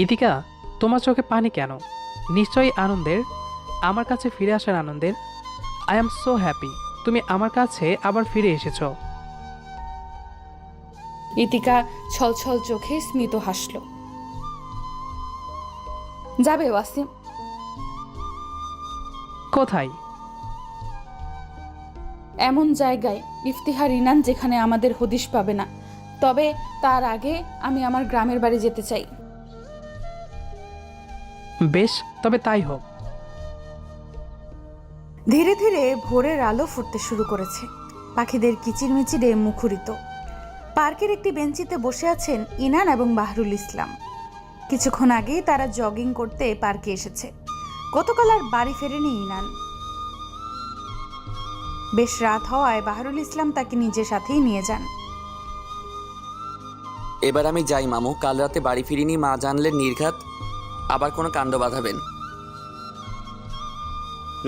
ইতিকা, তোমার চোখে পানি কেন? নিশ্চয়ই আনন্দের, আমার কাছে ফিরে আসার আনন্দের। আই এম সো হ্যাপি তুমি আমার কাছে আবার ফিরে এসেছো। ইতিকা ছলছল চোখে স্মিত হাসল। যাবে ওয়াসিম? কোথায়? এমন জায়গায় ইফতিহার ইনান যেখানে আমাদের হদিশ পাবে না। তবে তার আগে আমি আমার গ্রামের বাড়ি যেতে চাই। বেশ, তবে তাই হোক। ধীরে ধীরে ভোরের আলো ফুটতে শুরু করেছে। পাখিদের কিচিরমিচিরে মুখরিত। পার্কের একটি বেঞ্চিতে বসে আছেন ইনান এবং বাহরুল ইসলাম। কিছুক্ষণ আগেই তারা জগিং করতে পার্কে এসেছে। গতকাল আর বাড়ি ফেরেনি ইনান। বেশ রাত হওয়ায় বাহরুল ইসলাম তাকে নিজের সাথেই নিয়ে যান। এবার আমি যাই মামু, কাল রাতে বাড়ি ফিরিনি, মা জানলে নির্ঘাত আবার কোনো কাণ্ড বাঁধাবেন।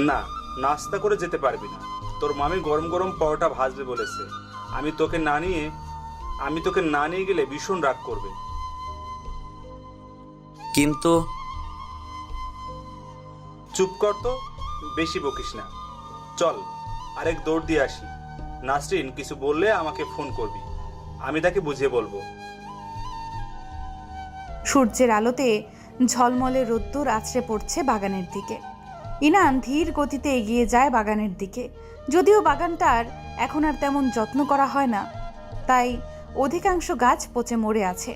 না, নাস্তা করে যেতে পারবি না। তোর মামি গরম গরম পরোটা ভাজবে বলেছে। আমি তোকে না নিয়ে গেলে ভীষণ রাগ করবে। কিন্তু চুপ কর তো, বেশি বকিস না। চল আরেক দৌড় দিয়ে আসি। নাসরিন কিছু বললে আমাকে ফোন করবি, আমি তাকে বুঝিয়ে বলবো। সূর্যের আলোতে ঝলমলে রোদ্দুর আছড়ে পড়ছে বাগানের দিকে। ইনান ধীর গতিতে এগিয়ে যায় বাগানের দিকে। যদিও বাগানটার এখন আর তেমন যত্ন করা হয় না, তাই অধিকাংশ গাছ পচে মরে আছে।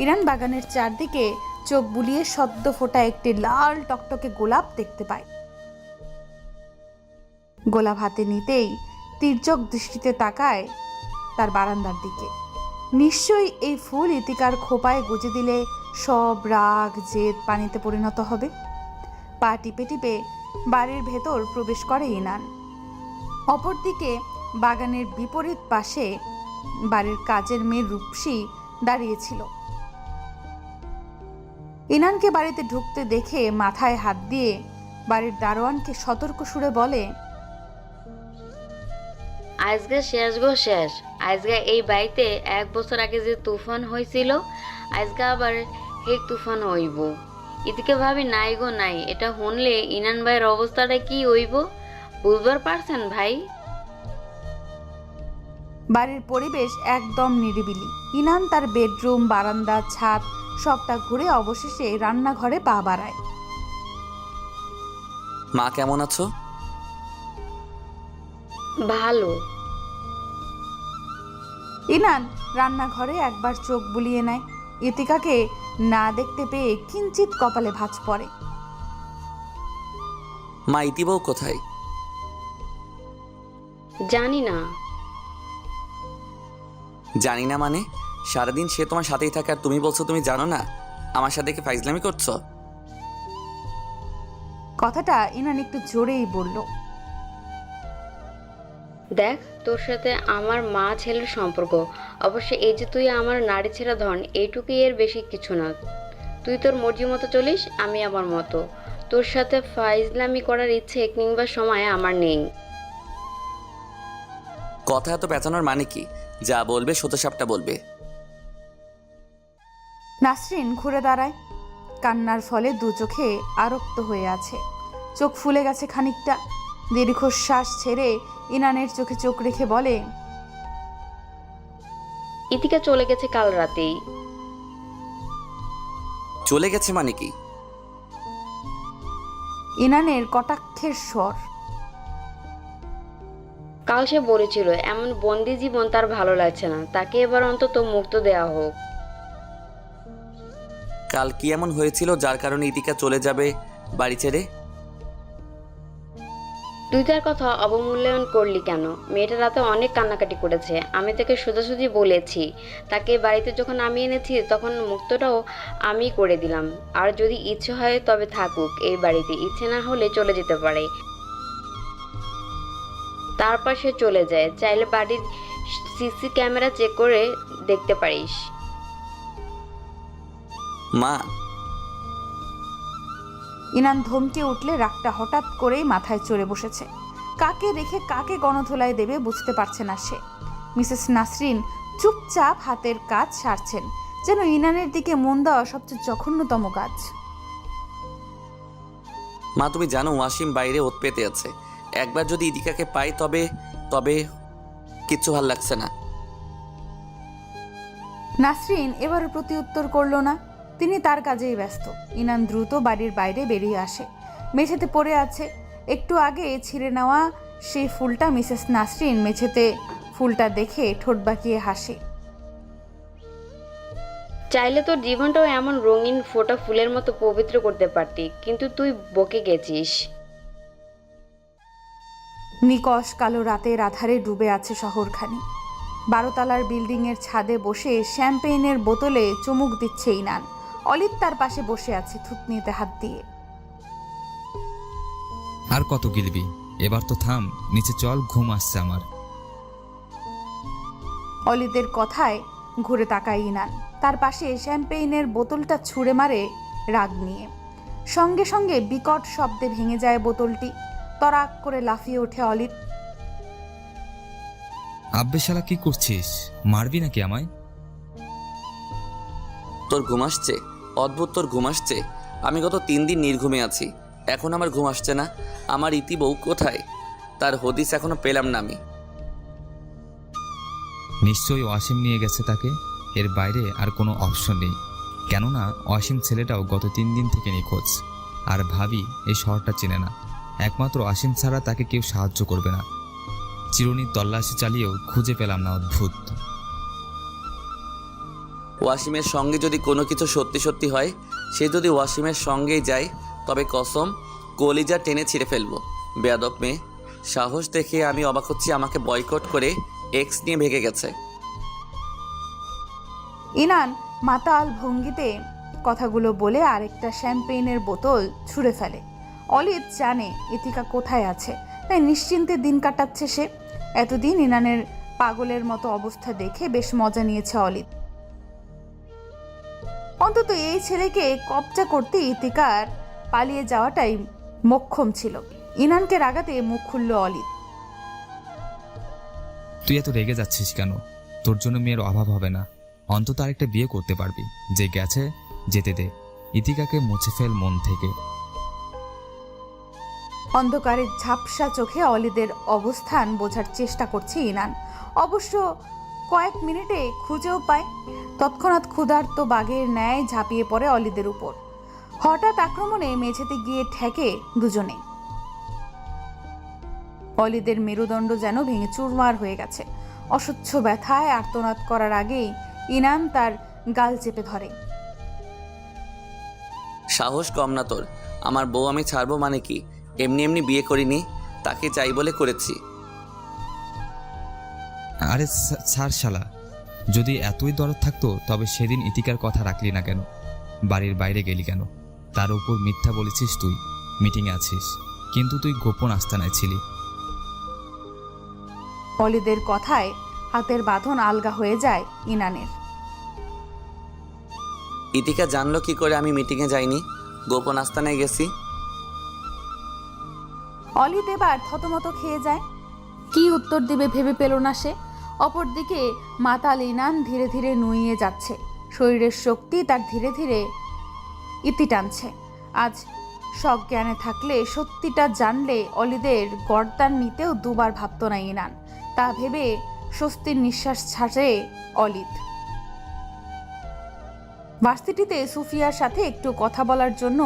ইনান বাগানের চারদিকে চোখ বুলিয়ে সদ্য ফোটা একটি লাল টকটকে গোলাপ দেখতে পায়। গোলাপ হাতে নিতেই তির্যক দৃষ্টিতে তাকায় তার বারান্দার দিকে। নিশ্চয়ই এই ফুল ইতিকার খোপায় গুজে দিলে সব রাগ জেদ পানিতে পরিণত হবে। পা টিপে টিপে বাড়ির ভেতর প্রবেশ করে ইনান। অপরদিকে বাগানের বিপরীত পাশে বাড়ির কাজের মেয়ে রূপসী দাঁড়িয়েছিল। ইনানকে বাড়িতে ঢুকতে দেখে মাথায় হাত দিয়ে বাড়ির দারোয়ানকে সতর্ক সুরে বলে, আজকে শেষ গো শেষ। আজকে এই বাড়িতে 1 বছর আগে যে তুফান হয়েছিল, আজকে আবার এই তুফান হইব। এদিকে ভাবি নাই গো নাই, এটা শুনলে ইনান ভাইয়ের অবস্থাটা কি হইব বুঝবার পারছেন ভাই? বাড়ির পরিবেশ একদম নিরিবিলি। ইনান তার বেডরুম, বারান্দা, ছাদ সবটা ঘুরে অবশেষে রান্নাঘরে পা বাড়ায়। মা কেমন আছো? ভালো। ইনান রান্নাঘরে একবার চোখ বুলিয়ে নেয়। ইতিকাকে না দেখতে পেয়ে কিঞ্চিত কপালে ভাঁজ পড়ে। মা ইতিবউ কোথায়? জানি না। জানি না মানে? সারাদিন সে তোমার সাথেই থাকে আর তুমি বলছো তুমি জানো না? আমার সাথে কি ফাইজলামি করছো? কথাটা ইনান একটু জোরেই বলল। দেখ, তোর সাথে আমার মা ছেলের সম্পর্ক, অবশ্য এই যে তুই আমার নারী ছেড়া ধন, এইটুকুই, এর বেশি কিছু না। তুই তোর মর্জি মতো চলিস, আমি আমার মতো। তোর সাথে ফাইজলামি করার ইচ্ছে কিংবা সময় আমার নেই। কথা এত পেঁচানোর মানে কি? যা বলবে সোজাসাপটা বলবে। নাসরিন ঘুরে দাঁড়ায়। কান্নার ফলে দু চোখে আরক্ত হয়ে আছে। চোখ ফুলে গেছে খানিকটা। দীর্ঘশ্বাস ছেড়ে ইনানের চোখে চোখ রেখে বলে, ইতিকা চলে গেছে কাল রাতেই। চলে গেছে মানে কি? ইনানের কটাক্ষের স্বর। কাল সে বলেছিল এমন বন্দি জীবন তার ভালো লাগছে না, তাকে এবার অন্তত মুক্ত দেওয়া হোক। কাল কি এমন হয়েছিল যার কারণে ইতিকা চলে যাবে বাড়ি ছেড়ে? তুই তার কথা অবমূল্যায়ন করলি কেন? মেয়েটা রাতে অনেক কান্নাকাটি করেছে, আমি তাকে সোজাসুজি বলেছি। তাকে বাড়িতে যখন আমি এনেছি তখন মুক্তটাও আমি করে দিলাম। আর যদি ইচ্ছে হয় তবে থাকুক এই বাড়িতে, ইচ্ছে না হলে চলে যেতে পারে। তারপর সে চলে যায়, চাইলে বাড়ির সিসি ক্যামেরা চেক করে দেখতে পারিস। মা। ইনান ধমকে উঠলে রাগটা হঠাৎ করেই মাথায় চড়ে বসেছে। কাকে রেখে কাকে গণধোলায় দেবে বুঝতে পারছে না সে। মিসেস নাসরিন চুপচাপ হাতের কাজ সারছেন। যেন ইনানের দিকে মন দেওয়া সবচেয়ে জঘন্যতম কাজ। মা তুমি জানো ওয়াসিম বাইরে ওত পেতে আছে। একবার যদি ইতিকাকে পাই তবে তবে কিচ্ছু ভাল লাগছে না। নাসরিন এবার প্রতি উত্তর করলো না, তিনি তার কাজেই ব্যস্ত। ইনান দ্রুত বাড়ির বাইরে বেরিয়ে আসে। মেঝেতে পড়ে আছে একটু আগে ছিঁড়ে নেওয়া সেই ফুলটা। মিসেস নাসরিন মেঝেতে ফুলটা দেখে ঠোঁট বাঁকিয়ে হাসে। চাইলে তোর জীবনটাও এমন রঙিন ফোটা ফুলের মতো পবিত্র করতে পারতি, কিন্তু তুই বকে গেছিস। নিকশ কালো রাতের আধারে ডুবে আছে শহরখানি। 12 তলার বিল্ডিংয়ের ছাদে বসে শ্যাম্পেইনের বোতলে চুমুক দিচ্ছে ইনান। অলিদ তার পাশে বসে আছে থুতনিতে হাত দিয়ে। আর কত গিলবি, এবার তো থাম, নিচে চল, ঘুম আসছে আমার। অলিদের কথায় ঘুরে তাকায় ইনান। তার পাশে শ্যাম্পেইনের বোতলটা ছুঁড়ে মারে রাগ নিয়ে। সঙ্গে সঙ্গে বিকট শব্দে ভেঙে যায় বোতলটি। তরাক করে লাফিয়ে ওঠে অলিদ। আব্বে শালা কি করছিস? মারবি নাকি আমায়? তোর ঘুম আসছে? অদ্ভুত, তোর ঘুম আসছে? আমি গত 3 দিন নির্ঘুমে আছি, এখন আমার ঘুম আসছে না? আমার ইতি বউ কোথায়? তার হদিস এখনো পেলাম না আমি। নিশ্চয়ই অসীম নিয়ে গেছে তাকে, এর বাইরে আর কোনো অপশন নেই। কেননা অসীম ছেলেটাও গত 3 দিন থেকে নিখোঁজ। আর ভাবি এই শহরটা চেনে না, একমাত্র অসীম ছাড়া তাকে কেউ সাহায্য করবে না। চিরুনির তল্লাশি চালিয়েও খুঁজে পেলাম না। অদ্ভুত। ওয়াসিমের সঙ্গে যদি কোনো কিছু সত্যি সত্যি হয়, সে যদি ওয়াসিমের সঙ্গেই যায়, তবে কসম কলিজা টেনে ছিঁড়ে ফেলবো। বেয়াদব মেয়ে, সাহস দেখে আমি অবাক হচ্ছি, আমাকে বয়কট করে এক্স নিয়ে ভেগে গেছে। ইনান মাতাল ভঙ্গিতে কথাগুলো বলে আরেকটা শ্যাম্পেইনের বোতল ছুঁড়ে ফেলে। অলিদ জানে ইতিকা কোথায় আছে, তাই নিশ্চিন্তে দিন কাটাচ্ছে সে। এতদিন ইনানের পাগলের মতো অবস্থা দেখে বেশ মজা নিয়েছে অলিদ। অন্তত এই ছেলেকে কবজা করতে ইতিকার পালিয়ে যাওয়াটাই মোক্ষম ছিল। ইনানকে রাগাতে মুখ খুলল অলিদ। তুই এত রেগে যাচ্ছিস কেন? তোর জন্য মেয়ের অভাব হবে না, অন্তত আরেকটা বিয়ে করতে পারবি। যে গেছে যেতে দে, ইতিকাকে মুছে ফেল মন থেকে। অন্ধকারের ঝাপসা চোখে অলিদের অবস্থান বোঝার চেষ্টা করছে ইনান। অবশ্য কয়েক মিনিটে খুঁজেও পায়। তৎক্ষণাৎ ক্ষুধার্ত বাঘের ন্যায় ঝাঁপিয়ে পড়ে অলিদের উপর। হঠাৎ আক্রমণে মেঝেতে গিয়ে ঠেকে দুজনে। অলিদের মেরুদণ্ড যেন ভেঙে চুরমার হয়ে গেছে। অসহ্য ব্যথায় আর্তনাদ করার আগেই ইনান তার গাল চেপে ধরে। সাহস কম না তোর? আমার বউ আমি ছাড়বো মানে কি? এমনি এমনি বিয়ে করিনি, তাকে চাই বলে করেছি। আরে ছাড় শালা, যদি এতই দরদ থাকতো তবে সেদিন ইতিকার কথা রাখলি না কেন? বাড়ির বাইরে গেলি কেন? তার উপর মিথ্যা বলেছিস তুই মিটিংয়ে আছিস, কিন্তু তুই গোপন আস্তানায় ছিলি। অলিদের কথায় হাতের বাঁধন আলগা হয়ে যায় ইনানের। ইতিকা জানলো কি করে আমি মিটিংয়ে যাইনি, গোপন আস্তানায় গেছি? অলিদ এবার থতমত খেয়ে যায়। কি উত্তর দেবে ভেবে পেল না সে। অপরদিকে মাতাল ইনান ধীরে ধীরে নুইয়ে যাচ্ছে। শরীরের শক্তি তার ধীরে ধীরে ইতি টানছে। আজ সজ্ঞানে থাকলে, সত্যিটা জানলে অলিদের গর্দান নিতেও দুবার ভাবত না ইনান। তা ভেবে স্বস্তির নিঃশ্বাস ছাড়ে অলিদ। ভার্সিটিতে সুফিয়ার সাথে একটু কথা বলার জন্য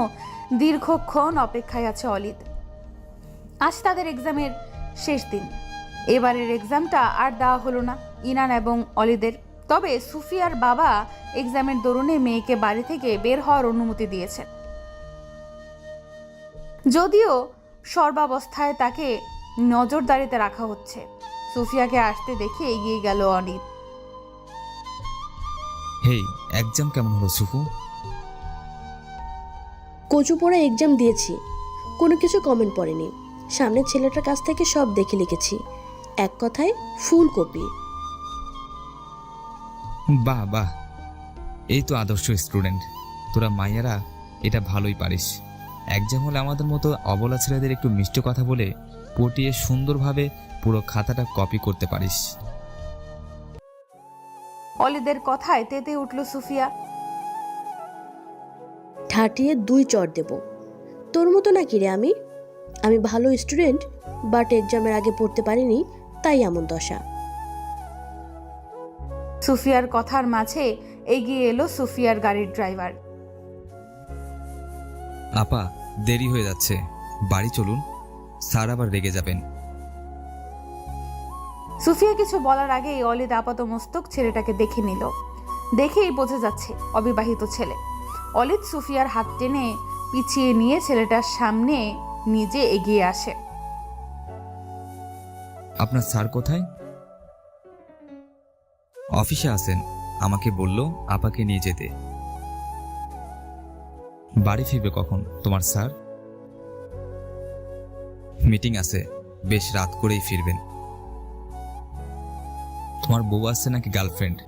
দীর্ঘক্ষণ অপেক্ষায় আছে অলিদ। আজ তাদের এক্সামের শেষ দিন। এবারের এক্সামটা আর দেওয়া হলো না ইনান এবং অলিদের। তবে সুফিয়ার বাবা এক্সামের দরুনে মেয়েকে বাড়ি থেকে বের হওয়ার অনুমতি দিয়েছেন। যদিও সর্বাবস্থায় তাকে নজরদারিতে রাখা হচ্ছে। সুফিয়াকে আসতে দেখে এগিয়ে গেল অলিদ। হেই, এক্সাম কেমন হলো সুফু? কচু পড়া এক্সাম দিয়েছি, কোনো কিছু কমেন্ট পড়েনি। সামনের ছেলেটার কাছ থেকে সব দেখে লিখেছি, এক কথায় ফুল কপি। বাহ বাহ, এই তো আদর্শ স্টুডেন্ট। তোরা মাইয়ারা এটা ভালোই পারিস। এক্সাম হলে আমাদের মতো অবলা ছেলেদের একটু মিষ্টি কথা বলে পটিয়ে সুন্দরভাবে পুরো খাতাটা কপি করতে পারিস। অলিদের কথায় তেতে উঠল সুফিয়া। ঠাটিয়ে 2 চড় দেব। তোর মতো নাকি রে আমি? আমি ভালো স্টুডেন্ট, বাট এক্সামের আগে পড়তে পারিনি, তাই এমন দশা। সুফিয়ার কথার মাঝে এগিয়ে এলো সুফিয়ার গাড়ির ড্রাইভার। আপা, দেরি হয়ে যাচ্ছে, বাড়ি চলুন, স্যার আবার রেগে যাবেন। সুফিয়া কিছু বলার আগেই অলিদ আপাতমস্তক ছেলেটাকে দেখে নিল। দেখেই বোঝা যাচ্ছে অবিবাহিত ছেলে। অলিদ সুফিয়ার হাত টেনে পিছিয়ে নিয়ে ছেলেটার সামনে নিজে এগিয়ে আসে। আপনার স্যার কোথায়? অফিসে আছেন, আমাকে বলল আপাকে নিয়ে যেতে। বাড়ি ফিরবে কখন তোমার স্যার? মিটিং আছে, বেশ রাত করেই ফিরবেন। তোমার বউ আসছে নাকি গার্লফ্রেন্ড?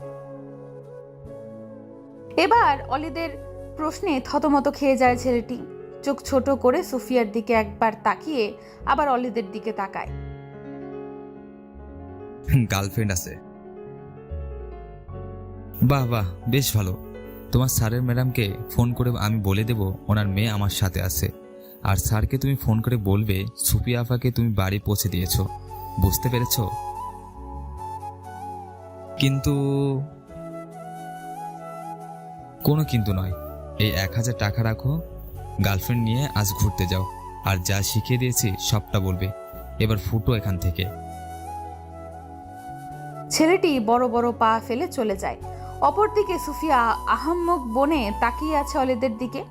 এবার অলিদের প্রশ্নে থতমত খেয়ে যায় ছেলেটি। চোখ ছোট করে সুফিয়ার দিকে একবার তাকিয়ে আবার অলিদের দিকে তাকায়। গার্লফ্রেন্ড আছে? বাহ বাহ, বেশ ভালো। তোমার স্যারের ম্যাডামকে ফোন করে আমি বলে দেব ওনার মেয়ে আমার সাথে আছে, আর স্যারকে তুমি ফোন করে বলবে সুফিয়া আপাকে তুমি বাড়ি পৌঁছে দিয়েছো। বুঝতে পেরেছো? কিন্তু কোনো কিন্তু নয়, এই 1000 টাকা রাখো, গার্লফ্রেন্ড নিয়ে আজ ঘুরতে যাও, আর যা শিখিয়ে দিয়েছি সবটা বলবে। এবার ফুটো এখান থেকে। ছেলেটি বড় বড় পা ফেলে চলে যায়। অপরদিকে সুফিয়া আহাম্মক বনে তাকিয়ে আছে অলিদের দিকে।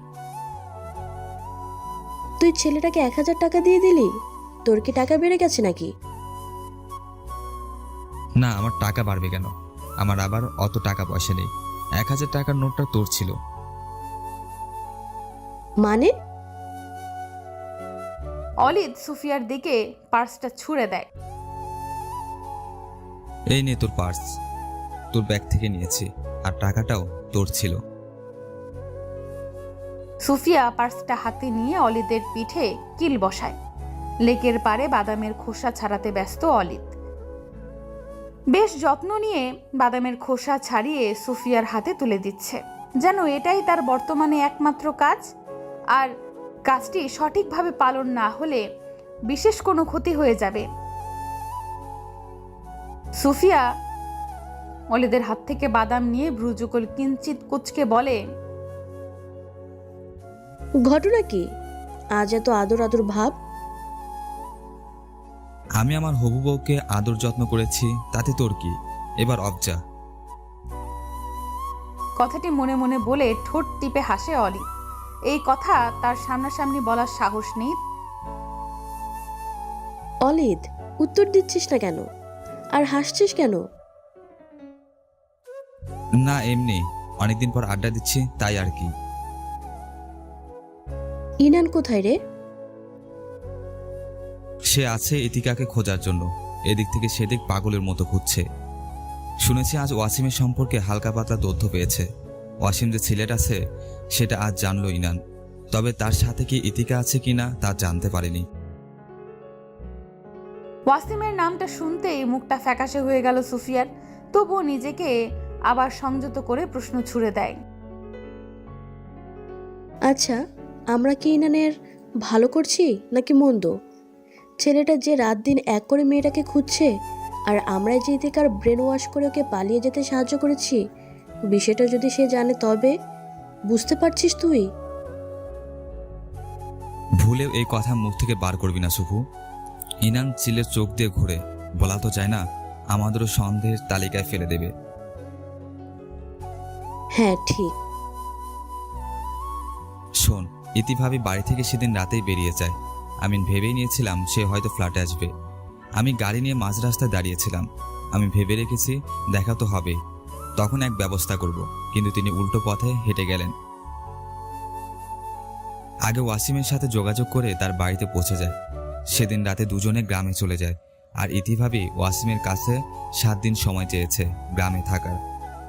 তুই ছেলেটাকে 1000 টাকা দিয়ে দিলি? তোর কি টাকা বেড়ে গেছে নাকি? না, আমার টাকা বাড়বে কেন? আমার আবার অত টাকা পয়সা নেই। 1000 টাকার নোটটা তোর ছিল। মানে? অলিদ সুফিয়ার দিকে পার্সটা ছুঁড়ে দেয়। এই নে তোর পার্স, তোর ব্যাগ থেকে নিয়েছি, আর টাকাটাও তোর ছিল। সুফিয়া পার্সটা হাতে নিয়ে অলিদের পিঠে কিল বসায়। লেকের পারে বাদামের খোসা ছাড়াতে ব্যস্ত অলিদ। বেশ যত্ন নিয়ে বাদামের খোসা ছাড়িয়ে সুফিয়ার হাতে তুলে দিচ্ছে, যেন এটাই তার বর্তমানে একমাত্র কাজ, আর কাজটি সঠিকভাবে পালন না হলে বিশেষ কোনো ক্ষতি হয়ে যাবে। সুফিয়া অলিদের হাত থেকে বাদাম নিয়ে ভ্রুযুগল কিঞ্চিত কুচকে বলে, ঘটনা কি? আজ এত আদর আদর ভাব? আমি আমার হবু বউকে আদর যত্ন করেছি, তাতে তোর কি? এবার অবজা। কথাটি মনে মনে বলে ঠোঁট টিপে হাসে অলি। এই কথা তার সামনাসামনি বলার সাহস নেই। অলিদ, উত্তর দিচ্ছিস না কেন? আর হাসছিস কেন? না, এমনি অনেকদিন পর আড্ডা দিচ্ছি, তাই আর কি। ইনান কোথায় রে? সে আছে ইতিকাকে খোঁজার জন্য, এদিক থেকে সেদিক পাগলের মতো ঘুরছে। শুনেছি আজ ওয়াসিমের সম্পর্কে হালকা পাতলা তথ্য পেয়েছে। ওয়াসিম যে সিলেট আছে সেটা আজ জানলো ইনান, তবে তার সাথে কি ইতিকা আছে কিনা তা জানতে পারেনি। ওয়াসিমের নামটা শুনতেই মুখটা ফ্যাকাশে হয়ে গেল সুফিয়ার। তবুও নিজেকে আবার সংযত করে প্রশ্ন ছুড়ে দেয়, আচ্ছা, আমরা কি ইনানের ভালো করছি নাকি মন্দ? ছেলেটা যে রাত দিন এক করে মেয়েটাকে খুঁজছে, আর আমরাই যে ইতিকার ব্রেন ওয়াশ করে ওকে পালিয়ে যেতে সাহায্য করেছি, বিষয়টা যদি সে জানে তবে? বুঝতে পারছিস তুই? ভুলেও এই কথা মুখ থেকে বার করবি না শুভু। ইনান চিলের চোখ দিয়ে ঘুরে, বলা তো যায় না, আমাদেরও সন্দেহের তালিকায় ফেলে দেবে। হ্যাঁ ঠিক। শোন, ইতিভাবে বাড়ি থেকে সেদিন রাতেই বেরিয়ে যায়। আমি ভেবেই নিয়েছিলাম সে হয়তো ফ্ল্যাটে আসবে। আমি গাড়ি নিয়ে মাঝ রাস্তায় দাঁড়িয়েছিলাম। আমি ভেবে রেখেছি দেখা তো হবে, তখন এক ব্যবস্থা করব, কিন্তু তিনি উল্টো পথে হেঁটে গেলেন। আগে ওয়াসিমের সাথে যোগাযোগ করে তার বাড়িতে পৌঁছে যায়। সেদিন রাতে দুজনে গ্রামে চলে যায়, আর ইতিভাবে ওয়াসিমের কাছে 7 দিন সময় চেয়েছে গ্রামে থাকার,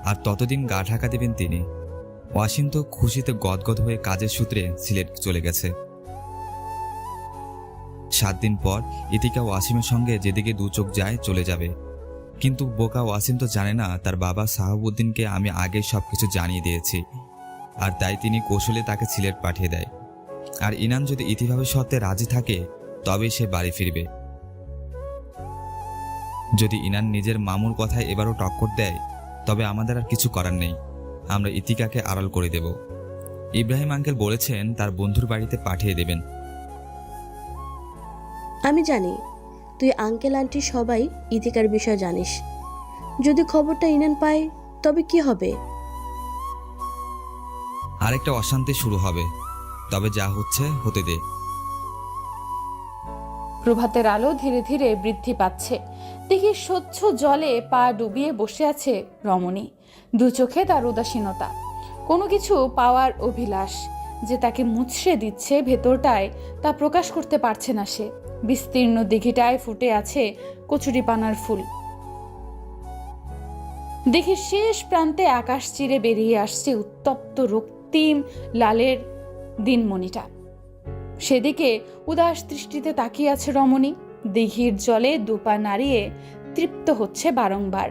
আর ততদিন গা ঢাকা দেবেন তিনি। ওয়াসিম তো খুশিতে গদগদ হয়ে কাজের সূত্রে সিলেট চলে গেছে। 7 দিন পর ইতিকা ওয়াসিমের সঙ্গে যেদিকে দু চোখ যায় চলে যাবে। কিন্তু বোকা ওয়াসিম তো জানে না তার বাবা সাহাবুদ্দিনকে আমি আগে সব কিছু জানিয়ে দিয়েছি, আর তাই তিনি কৌশলে তাকে সিলেট পাঠিয়ে দেয়। আর ইনান যদি ইতিভাবে সত্ত্বে রাজি থাকে তবেই সে বাড়ি ফিরবে। যদি ইনান নিজের মামুর কথায় এবারও টক্কর দেয় তবে আমাদের আর কিছু করার নেই, আমরা ইতিকাকে আড়াল করে দেব। ইব্রাহিম আঙ্কেল বলেছেন তার বন্ধুর বাড়িতে পাঠিয়ে দেবেন। আমি জানি তুই আঙ্কেল আন্টি সবাই ইতিকার বিষয় জানিস। যদি খবরটা ইনান পায় তবে কি হবে? আরেকটা অশান্তি শুরু হবে, তবে যা হচ্ছে হতে দে। প্রভাতের আলো ধীরে ধীরে বৃদ্ধি পাচ্ছে। দেখি স্বচ্ছ জলে পা ডুবিয়ে বসে আছে রমণী, দু চোখে তার উদাসীনতা, কোনো কিছু পাওয়ার অভিলাষ যে তাকে মুচড়ে দিচ্ছে ভেতরটায়, তা প্রকাশ করতে পারছে না সে। বিস্তীর্ণ দিঘিটায় ফুটে আছে কচুরিপানার ফুল। দেখি শেষ প্রান্তে আকাশ চিরে বেরিয়ে আসছে উত্তপ্ত রক্তিম লালের দিনমণিটা। সেদিকে উদাস দৃষ্টিতে তাকিয়ে আছে রমণী। দিঘির জলে দুপা নাড়িয়ে তৃপ্ত হচ্ছে বারংবার।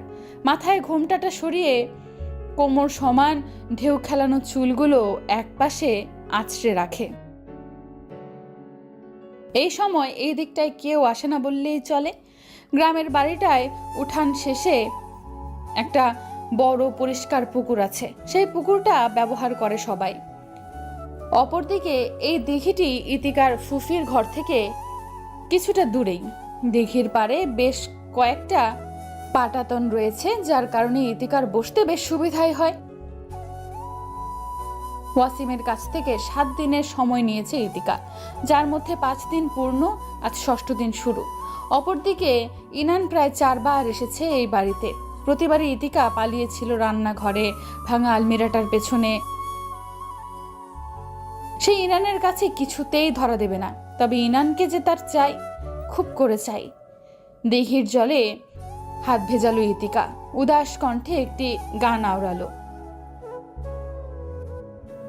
মাথায় ঘোমটাটা সরিয়ে কোমর সমান ঢেউ খেলানো চুলগুলো একপাশে আঁচড়ে রাখে। এই সময় এই দিকটায় কেউ আসে না বললেই চলে। গ্রামের বাড়িটায় উঠান শেষে একটা বড় পরিষ্কার পুকুর আছে, সেই পুকুরটা ব্যবহার করে সবাই। অপরদিকে এই দিঘিটি ইতিকার ফুফির ঘর থেকে কিছুটা দূরেই। দিঘির পাড়ে বেশ কয়েকটা পাটাতন রয়েছে, যার কারণে ইতিকার বসতে বেশ সুবিধাই হয়। ওয়াসিমের কাছ থেকে 7 দিনের সময় নিয়েছে ইতিকা, যার মধ্যে 5 দিন পূর্ণ, আজ 6ঠ দিন শুরু। অপরদিকে ইনান প্রায় 4 বার এসেছে এই বাড়িতে। প্রতিবারই ইতিকা পালিয়েছিল রান্নাঘরে, ভাঙা আলমিরাটার পেছনে। সেই ইনানের কাছে কিছুতেই ধরা দেবে না, তবে ইনানকে যে তার চাই, খুব করে চাই। দিঘির জলে হাত ভেজালো ইতিকা, উদাস কণ্ঠে একটি গান আওড়ালো।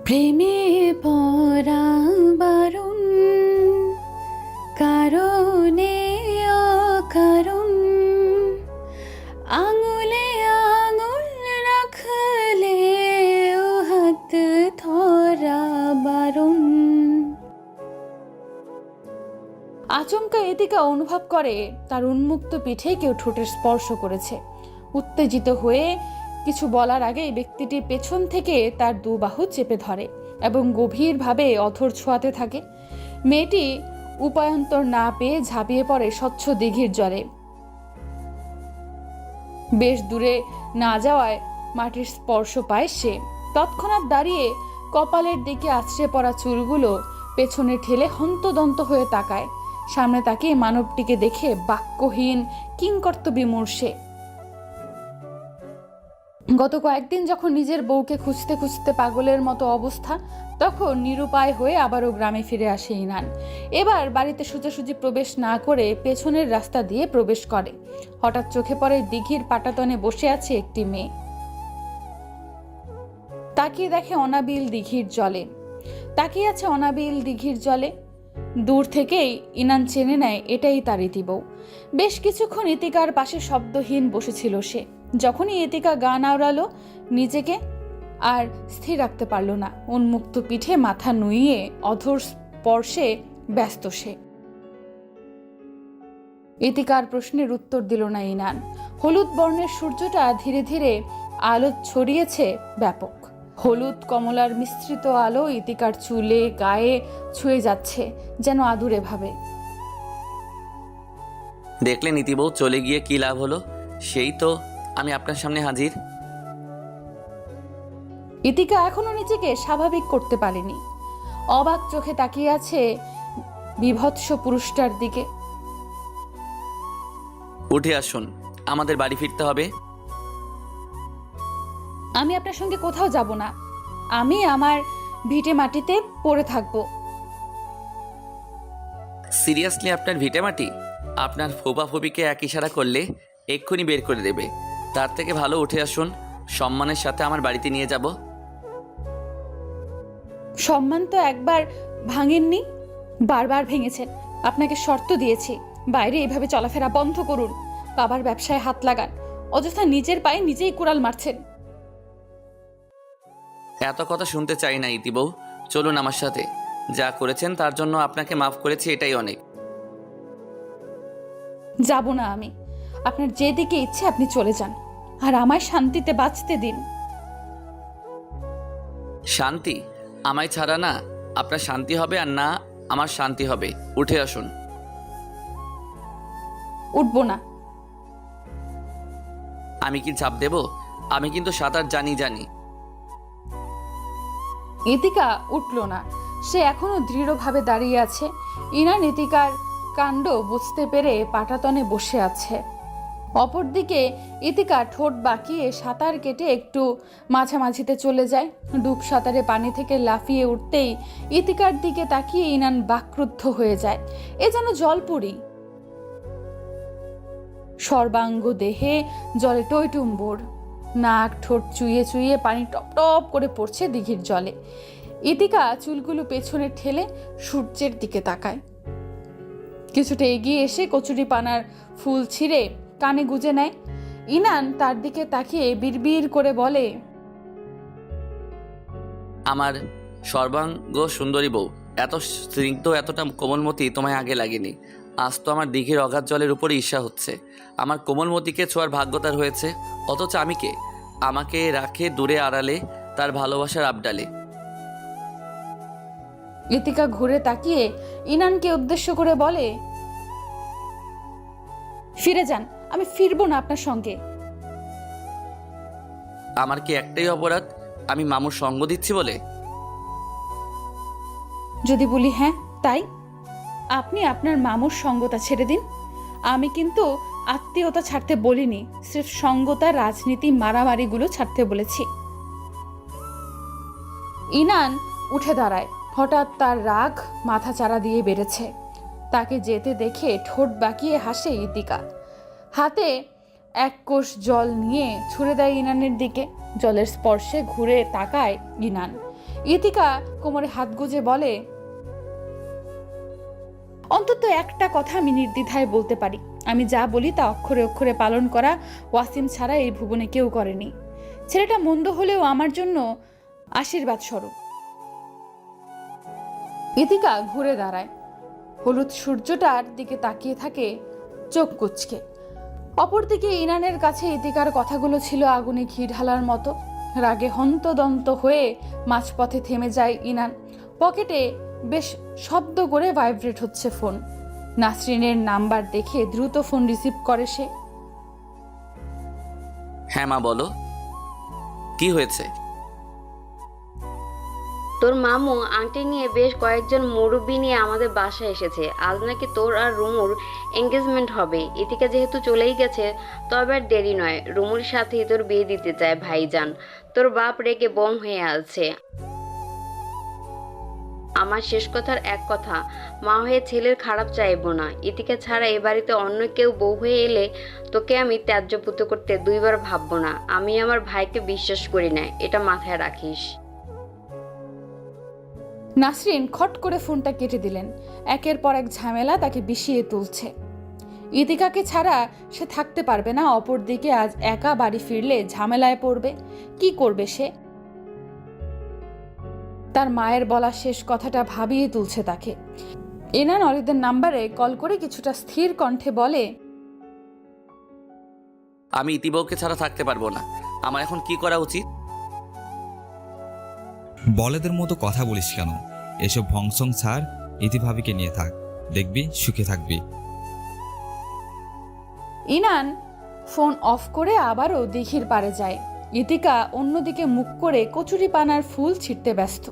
প্রেমে পরা বারণ, কারণে অকারণ, আঙুলে আঙুল রাখলে ও হাত ধরা বারণ। আচমকা ইতিকা অনুভব করে তার উন্মুক্ত পিঠে কেউ ঠোঁটের স্পর্শ করেছে। উত্তেজিত হয়ে কিছু বলার আগেই ব্যক্তিটি পেছন থেকে তার 2 বাহু চেপে ধরে এবং গভীরভাবে অধর ছোঁয়াতে থাকে। মেয়েটি উপায়ন্তর না পেয়ে ঝাঁপিয়ে পড়ে স্বচ্ছ দিঘির জলে। বেশ দূরে না যাওয়ায় মাটির স্পর্শ পায় সে। তৎক্ষণাৎ দাঁড়িয়ে কপালের দিকে আছড়ে পড়া চুলগুলো পেছনে ঠেলে হন্তদন্ত হয়ে তাকায়। সামনে তাকিয়ে মানবটিকে দেখে বাক্যহীন কিংকর্তব্যবিমূঢ় সে। গত কয়েকদিন যখন নিজের বউকে খুঁজতে খুঁজতে পাগলের মতো অবস্থা, তখন নিরুপায় হয়ে আবারও গ্রামে ফিরে আসে ইনান। এবার বাড়িতে সোজাসুজি প্রবেশ না করে পেছনের রাস্তা দিয়ে প্রবেশ করে। হঠাৎ চোখে পড়ে দিঘির পাটাতনে বসে আছে একটি মেয়ে। তাকিয়ে দেখে অনাবিল দিঘির জলে, তাকিয়ে আছে অনাবিল দিঘির জলে। দূর থেকেই ইনান চেনে নেয় এটাই তার ইতিবউ। বেশ কিছুক্ষণ ইতিকার পাশে শব্দহীন বসেছিল সে। যখনই ইতিকা গান আওড়ালো, নিজেকে আর স্থির রাখতে পারল না। উন্মুক্ত পিঠে মাথা নুইয়ে অধর স্পর্শে ব্যস্ত সে। ইতিকার প্রশ্নের উত্তর দিল না ইনান। হলুদ বর্ণের সূর্যটা ধীরে ধীরে আলো ছড়িয়েছে ব্যাপক। হলুদ কমলার মিশ্রিত আলো ইতিকার চুলে গায়ে ছুঁয়ে যাচ্ছে যেন আদুরে ভাবে। দেখলেন ইতিবউ চলে গিয়ে কি লাভ হলো? সেই তো আমি আপনার সামনে হাজির। ইতিকা এখনো নিজেকে স্বাভাবিক করতে পারেনি। অবাক চোখে তাকিয়ে আছে বিভৎস পুরুষটার দিকে। উঠে আসুন, আমাদের বাড়ি ফিরতে হবে। আমি আপনার সঙ্গে কোথাও যাব না। আমি আমার ভিটে মাটিতে পড়ে থাকবো। সিরিয়াসলি আপনার ভিটেমাটি? আপনার ফোপাফুপিকে এক ইশারা করলে এক্ষুনি বের করে দেবে। তার থেকে ভালো উঠে আসুন, সম্মানের সাথে আমার বাড়িতে নিয়ে যাব। সম্মান তো একবার ভাঙেননি, বারবার ভেঙেছেন। আপনাকে শর্ত দিয়েছি, বাইরে এভাবে চলাফেরা বন্ধ করুন। বাবার ব্যবসায় হাত লাগান, অযথা নিজের পায়ে নিজেই কুড়াল মারছেন। এত কথা শুনতে চাই না ইতি বউ, চলুন আমার সাথে। যা করেছেন তার জন্য আপনাকে মাফ করেছি, এটাই অনেক। যাব না আমি। আপনার যেদিকে ইচ্ছে আপনি চলে যান, আর আমায় শান্তিতে বাঁচতে দিন। শান্তি? আমায় ছাড়া না আপনার শান্তি হবে আর না আমার শান্তি হবে। উঠে আসুন। উঠবো না। আমি কি চাপ দেব? আমি কিন্তু সাঁতার জানি। ইতিকা উঠল না। সে এখনো দৃঢ়ভাবে দাঁড়িয়ে আছে। ইনান ইতিকার কাণ্ড বুঝতে পেরে পাটাতনে বসে আছে। অপরদিকে ইতিকা ঠোঁট বাঁকিয়ে সাঁতার কেটে একটু মাঝামাঝিতে চলে যায়। ডুব সাঁতারে পানি থেকে লাফিয়ে উঠতেই ইতিকার দিকে তাকিয়ে ইনান বাক্রুদ্ধ হয়ে যায়। এ যেন জলপুরি। সর্বাঙ্গ দেহে জলে টইটুম্বর, নাক ঠোঁট চুইয়ে চুইয়ে পানি টপ টপ করে পড়ছে দিঘির জলে। ইতিকা চুলগুলো পেছনে ঠেলে সূর্যের দিকে তাকায়। কিছুটা এগিয়ে এসে কচুরিপানার ফুল ছিঁড়ে কানে গুজে নেয়। ইনান তার দিকে তাকিয়ে বিড়বিড় করে বলে, আমার সর্বাঙ্গ সুন্দরী বউ, এত স্নিগ্ধ এতটা কোমলমতি তোমায় আগে লাগেনি। আজ তো আমার দিঘির অগাধ জলের উপরে ঈর্ষা হচ্ছে। আমার কোমলমতিকে ছোঁয়ার ভাগ্য তার হয়েছে, অথচ আমি কে? আমাকে রাখে দূরে আড়ালে তার ভালোবাসার আবডালে। ইতিকা ঘুরে তাকিয়ে ইনানকে উদ্দেশ্য করে বলে, ফিরে যান, আমি ফিরবো না আপনার সঙ্গে। আমার কি একটাই অপরাধ, আমি মামুর সঙ্গ দিচ্ছি বলে? যদি বলি হ্যাঁ তাই, আপনি আপনার মামুর সঙ্গতা ছেড়ে দিন। আমি কিন্তু আত্মীয়তা ছাড়তে বলিনি, সির্ফ সঙ্গতা, রাজনীতি, মারামারিগুলো ছাড়তে বলেছি। ইনান উঠে দাঁড়ায়। হঠাৎ তার রাগ মাথা চারা দিয়ে বেড়েছে। তাকে যেতে দেখে ঠোঁট বাঁকিয়ে হাসে ইতিকা। হাতে এক কোষ জল নিয়ে ছুঁড়ে দেয় ইনানের দিকে। জলের স্পর্শে ঘুরে তাকায় ইনান। ইতিকা কোমরে হাত গুজে বলে, অন্তত একটা কথা আমি নির্দ্বিধায় বলতে পারি, আমি যা বলি তা অক্ষরে অক্ষরে পালন করা ওয়াসিম ছাড়া এই ভুবনে কেউ করেনি। ছেলেটা মন্দ হলেও আমার জন্য আশীর্বাদ স্বরূপ। ইতিকা ঘুরে দাঁড়ায়। হলুদ সূর্যটার দিকে তাকিয়ে থাকে চোখ কুঁচকে। অপরদিকে ইনানের কাছে ইতিকার কথাগুলো ছিল আগুনে ঘি ঢালার মতো। রাগে হন্তদন্ত হয়ে মাঝপথে থেমে যায় ইনান। পকেটে বেশ শব্দ করে ভাইব্রেট হচ্ছে ফোন। নাসরিনের নাম্বার দেখে দ্রুত ফোন রিসিভ করে সে। হ্যাঁ মা, বলো কি হয়েছে? তোর মামু আংটি নিয়ে বেশ কয়েকজন মুরব্বি নিয়ে আমাদের বাসায় এসেছে। আজ নাকি তোর আর রুমুর এঙ্গেজমেন্ট হবে। ইতিকা যেহেতু চলেই গেছে, তবে আর দেরি নয়, রুমুর সাথে তোর বিয়ে দিতে চায় ভাইজান। তোর বাপ রেগে বোম হয়ে আছে। আমার শেষ কথার এক কথা, মা হয়ে ছেলের খারাপ চাইবো না। ইতিকা ছাড়া এ বাড়িতে অন্য কেউ বউ হয়ে এলে তোকে আমি ত্যায্যপুত করতে দুইবার ভাববো না। আমি আমার ভাইকে বিশ্বাস করি না, এটা মাথায় রাখিস। নাসরিন খট করে ফোনটা কেটে দিলেন। একের পর এক ঝামেলা তাকে বিষিয়ে তুলছে। ইতিকাকে ছাড়া সে থাকতে পারবে না। অপরদিকে আজ একা বাড়ি ফিরলে ঝামেলায় পড়বে। কি করবে সে? তার মায়ের বলা শেষ কথাটা ভাবিয়ে তুলছে তাকে। ইনান অরিদের নাম্বারে কল করে কিছুটা স্থির কণ্ঠে বলে, আমি ইতিবউকে ছাড়া থাকতে পারবো না। আমার এখন কি করা উচিত? বলেদের মতো কথা বলিস কেন? এসব ভংসং ছাড়, ইতিভাবিকে নিয়ে থাক, দেখবি সুখে থাকবি। ইনান ফোন অফ করে আবারও দিঘির পাড়ে যায়। ইতিকা অন্যদিকে মুখ করে কচুরিপানার ফুল ছিঁড়তে ব্যস্ত।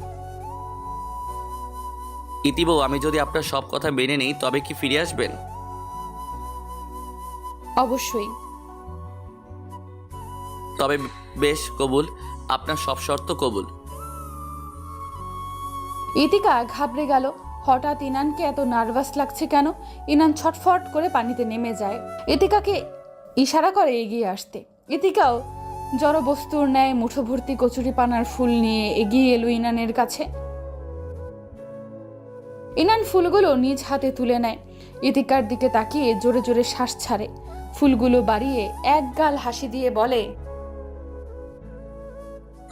ইতিবউ, আমি যদি আপনার সব কথা মেনে নেই তবে কি ফিরে আসবেন? অবশ্যই। তবে বেশ, কবুল, আপনার সব শর্ত কবুল। ইতিকা ঘাবড়ে গেল। হঠাৎ ইনানকে এত নার্ভাস লাগছে কেন? ইনান ছটফট করে পানিতে নেমে যায়। ইতিকাকে ইশারা করে এগিয়ে আসতে। ইতিকাও জড়বস্তুর ন্যায় মুঠো ভর্তি কচুরিপানার ফুল নিয়ে এগিয়ে এলো ইনানের কাছে। ইনান ফুলগুলো নিজ হাতে তুলে নেয়। ইতিকার দিকে তাকিয়ে জোরে জোরে শ্বাস ছাড়ে। ফুলগুলো বাড়িয়ে এক গাল হাসি দিয়ে বলে,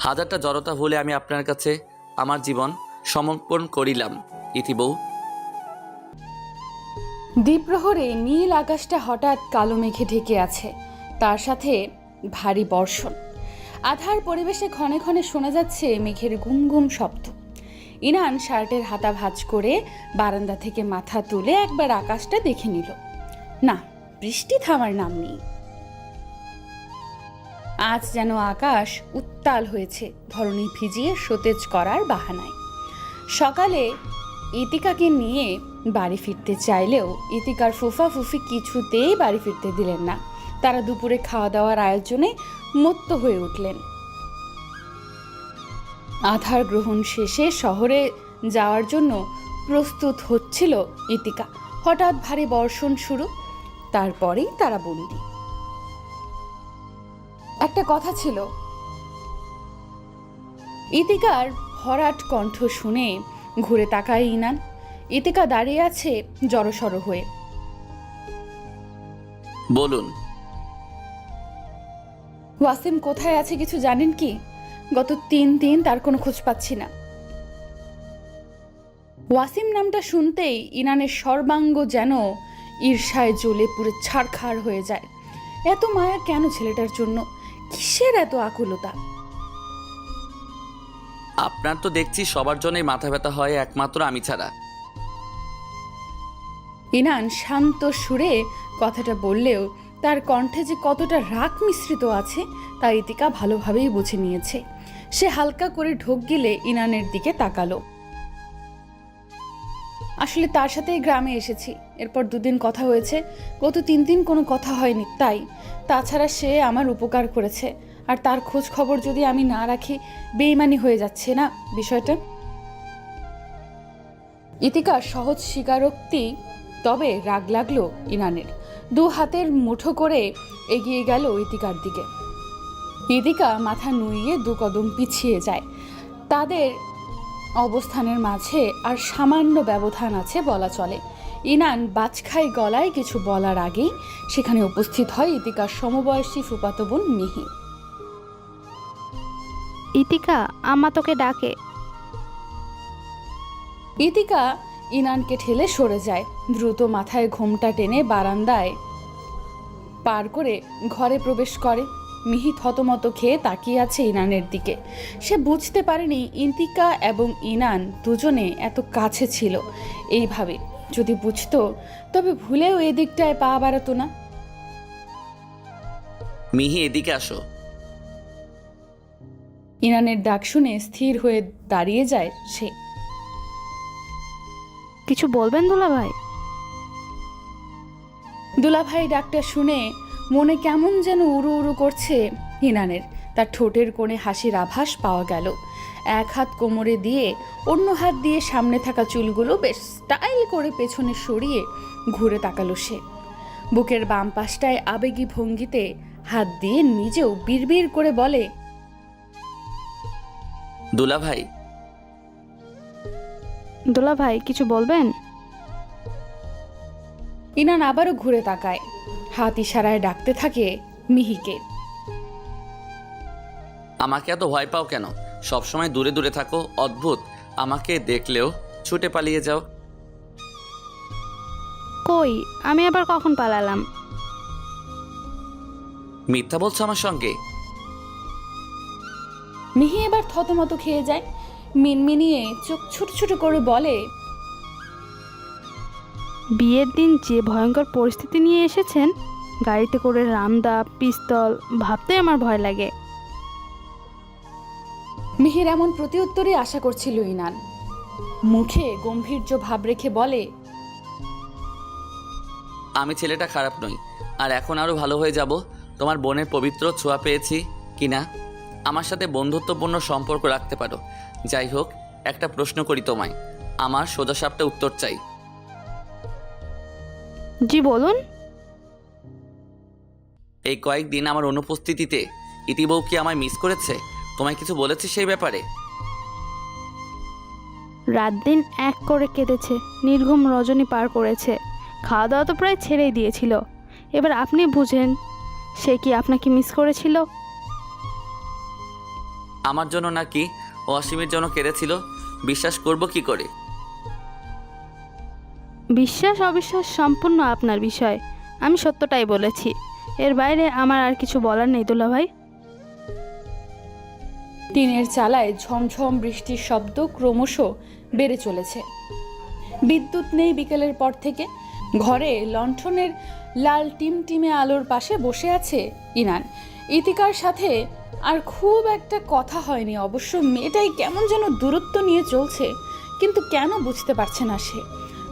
হাজারটা জড়তা হলে আমি আপনার কাছে আমার জীবন সমর্পণ করিলাম ইতিবউ। দ্বীপ্রহরে নীল আকাশটা হঠাৎ কালো মেঘে ঢেকে আছে, তার সাথে ভারী বর্ষণ। আধার পরিবেশে ক্ষণে ক্ষণে শোনা যাচ্ছে মেঘের গুম গুম শব্দ। ইনান শার্টের হাতা ভাঁজ করে বারান্দা থেকে মাথা তুলে একবার আকাশটা দেখে নিল। না, বৃষ্টি থামার নাম নেই। আজ যেন আকাশ উত্তাল হয়েছে ধরণী ভিজিয়ে সতেজ করার বাহানায়। সকালে ইতিকাকে নিয়ে বাড়ি ফিরতে চাইলেও ইতিকার ফুফা ফুফি কিছুতেই বাড়ি ফিরতে দিলেন না। তারা দুপুরে খাওয়া দাওয়ার আয়োজনে মত্ত হয়ে উঠলেন। আধার গ্রহণ শেষে শহরে যাওয়ার জন্য প্রস্তুত হচ্ছিল ইতিকা। হঠাৎ ভারী বর্ষণ শুরু, তারপরেই তারা বন্দী। একটা কথা ছিল। ইতিকার ভরাট কণ্ঠ শুনে ঘুরে তাকায় ইনান। ইতিকা দাঁড়িয়ে আছে জড়সড় হয়ে। বলুন। ওয়াসিম কোথায় আছে কিছু জানেন কি? গত 3 দিন তার কোনো খোঁজ পাচ্ছি না। ওয়াসিম নামটা শুনতেই ইনানের সর্বাঙ্গ যেন ঈর্ষায় জ্বলে পুরো ছারখার হয়ে যায়। এত মায়া কেন ছেলেটার জন্য? কিসের এত আকুলতা? আপনার তো দেখছি সবার জন্যই মাথা ব্যথা হয়, একমাত্র আমি ছাড়া। ইনান শান্ত সুরে কথাটা বললেও তার কণ্ঠে যে কতটা রাগ মিশ্রিত আছে তা ইতিকা ভালোভাবেই বুঝে নিয়েছে। সে হালকা করে ঢোক গিলে ইনানের দিকে তাকালো। আসলে তার সাথেই গ্রামে এসেছি, এরপর 2 দিন কথা হয়েছে, গত 3 দিন কোনো কথা হয়নি। তাই তাছাড়া সে আমার উপকার করেছে, আর তার খোঁজ খবর যদি আমি না রাখি বেইমানি হয়ে যাচ্ছে না বিষয়টা। ইতিকার সহজ স্বীকারোক্তি, তবে রাগ লাগলো ইনানের। 2 হাতের মুঠো করে এগিয়ে গেল ইতিকার দিকে। ইতিকা মাথা নুইয়ে 2 কদম পিছিয়ে যায়। তাদের অবস্থানের মাঝে আর সামান্য ব্যবধান আছে বলা চলে। ইনান বাজখাই গলায় কিছু বলার আগেই সেখানে উপস্থিত হয় ইতিকার সমবয়সী ফুফাতো বোন মিহি। ইতিকা, আম্মা তোকে ডাকে। ইতিকা ইনানকে ঠেলে সরে যায়, দ্রুত মাথায় ঘোমটা টেনে বারান্দায় পার করে ঘরে প্রবেশ করে। মিহি থতমত খেয়ে তাকিয়ে আছে ইনানের দিকে। সে বুঝতে পারেনি ইতিকা এবং ইনান দুজনে এত কাছে ছিল। এইভাবে যদি বুঝতো তবে ভুলেও এদিকটায় পা বাড়াতো না। মিহি, এদিকে আসো। ইনানের ডাক শুনে স্থির হয়ে দাঁড়িয়ে যায় সে। কিছু বলবেন দুলাভাই? দুলাভাই ডাকটা শুনে মনে কেমন যেন উড়ু উড়ু করছে ইনানের। তার ঠোঁটের কোণে হাসির আভাস পাওয়া গেল। এক হাত কোমরে দিয়ে অন্য হাত দিয়ে সামনে থাকা চুলগুলো বেশ স্টাইল করে পেছনে সরিয়ে ঘুরে তাকালো সে। বুকের বাম পাশটায় আবেগী ভঙ্গিতে হাত দিয়ে নিজেও বিড়বিড় করে বলে, দুলাভাই। দুলাভাই কিছু বলবেন? ইনান আবারও ঘুরে তাকায়, হাত ইশারায় ডাকতে থাকে মিহিকে। আমাকে এত ভয় পাও কেন? সবসময় দূরে দূরে থাকো, অদ্ভুত। আমাকে দেখলেও ছুটে পালিয়ে যাও। কই, আমি আবার কখন পালালাম? মিথ্যা বলছো আমার সঙ্গে? মিহি এবার থতমত খেয়ে যায়, মিনমিনিয়ে চোখ ছোট ছোট করে বলে, বিয়ের দিন যে ভয়ঙ্কর পরিস্থিতি নিয়ে এসেছেন, গাড়িতে করে রামদা, পিস্তল, ভাবতে আমার ভয় লাগে। মিহির এমন প্রতিউত্তরে আশা করছিল ইনান। মুখে গম্ভীর্য ভাব রেখে বলে, আমি ছেলেটা খারাপ নই, আর এখন আরও ভালো হয়ে যাব। তোমার বোনের পবিত্র ছোঁয়া পেয়েছি কিনা আমার সাথে বন্ধুত্বপূর্ণ সম্পর্ক রাখতে পারো। যাই হোক, একটা প্রশ্ন করি তোমায়, আমার সোজাসাপটা উত্তর চাই। জি বলুন। এই কয়েকদিন আমার অনুপস্থিতিতে ইতিবউ কি আমায় মিস করেছে? তোমায় কিছু বলেছে সেই ব্যাপারে? রাত দিন এক করে কেঁদেছে, নির্ঘুম রজনী পার করেছে। খাওয়া দাওয়া তো প্রায় ছেড়েই দিয়েছিল। এবার আপনি বুঝেন সে কি আপনাকে মিস করেছিল? আমার জন্য নাকি অসীমের জন্য কেঁদেছিল? বিশ্বাস করব কি করে? বিশ্বাস অবিশ্বাস সম্পূর্ণ আপনার বিষয়। আমি সত্যটাই বলেছি, এর বাইরে আমার আর কিছু বলার নেই দুলাভাই। টিনের চালায় ঝমঝম বৃষ্টির শব্দ ক্রমশ বেড়ে চলেছে। বিদ্যুৎ নেই বিকেলের পর থেকে। ঘরে লণ্ঠনের লাল টিমটিমে আলোর পাশে বসে আছে ইনান। ইতিকার সাথে আর খুব একটা কথা হয়নি। অবশ্য মেয়েটাই কেমন যেন দূরত্ব নিয়ে চলছে, কিন্তু কেন বুঝতে পারছে না সে।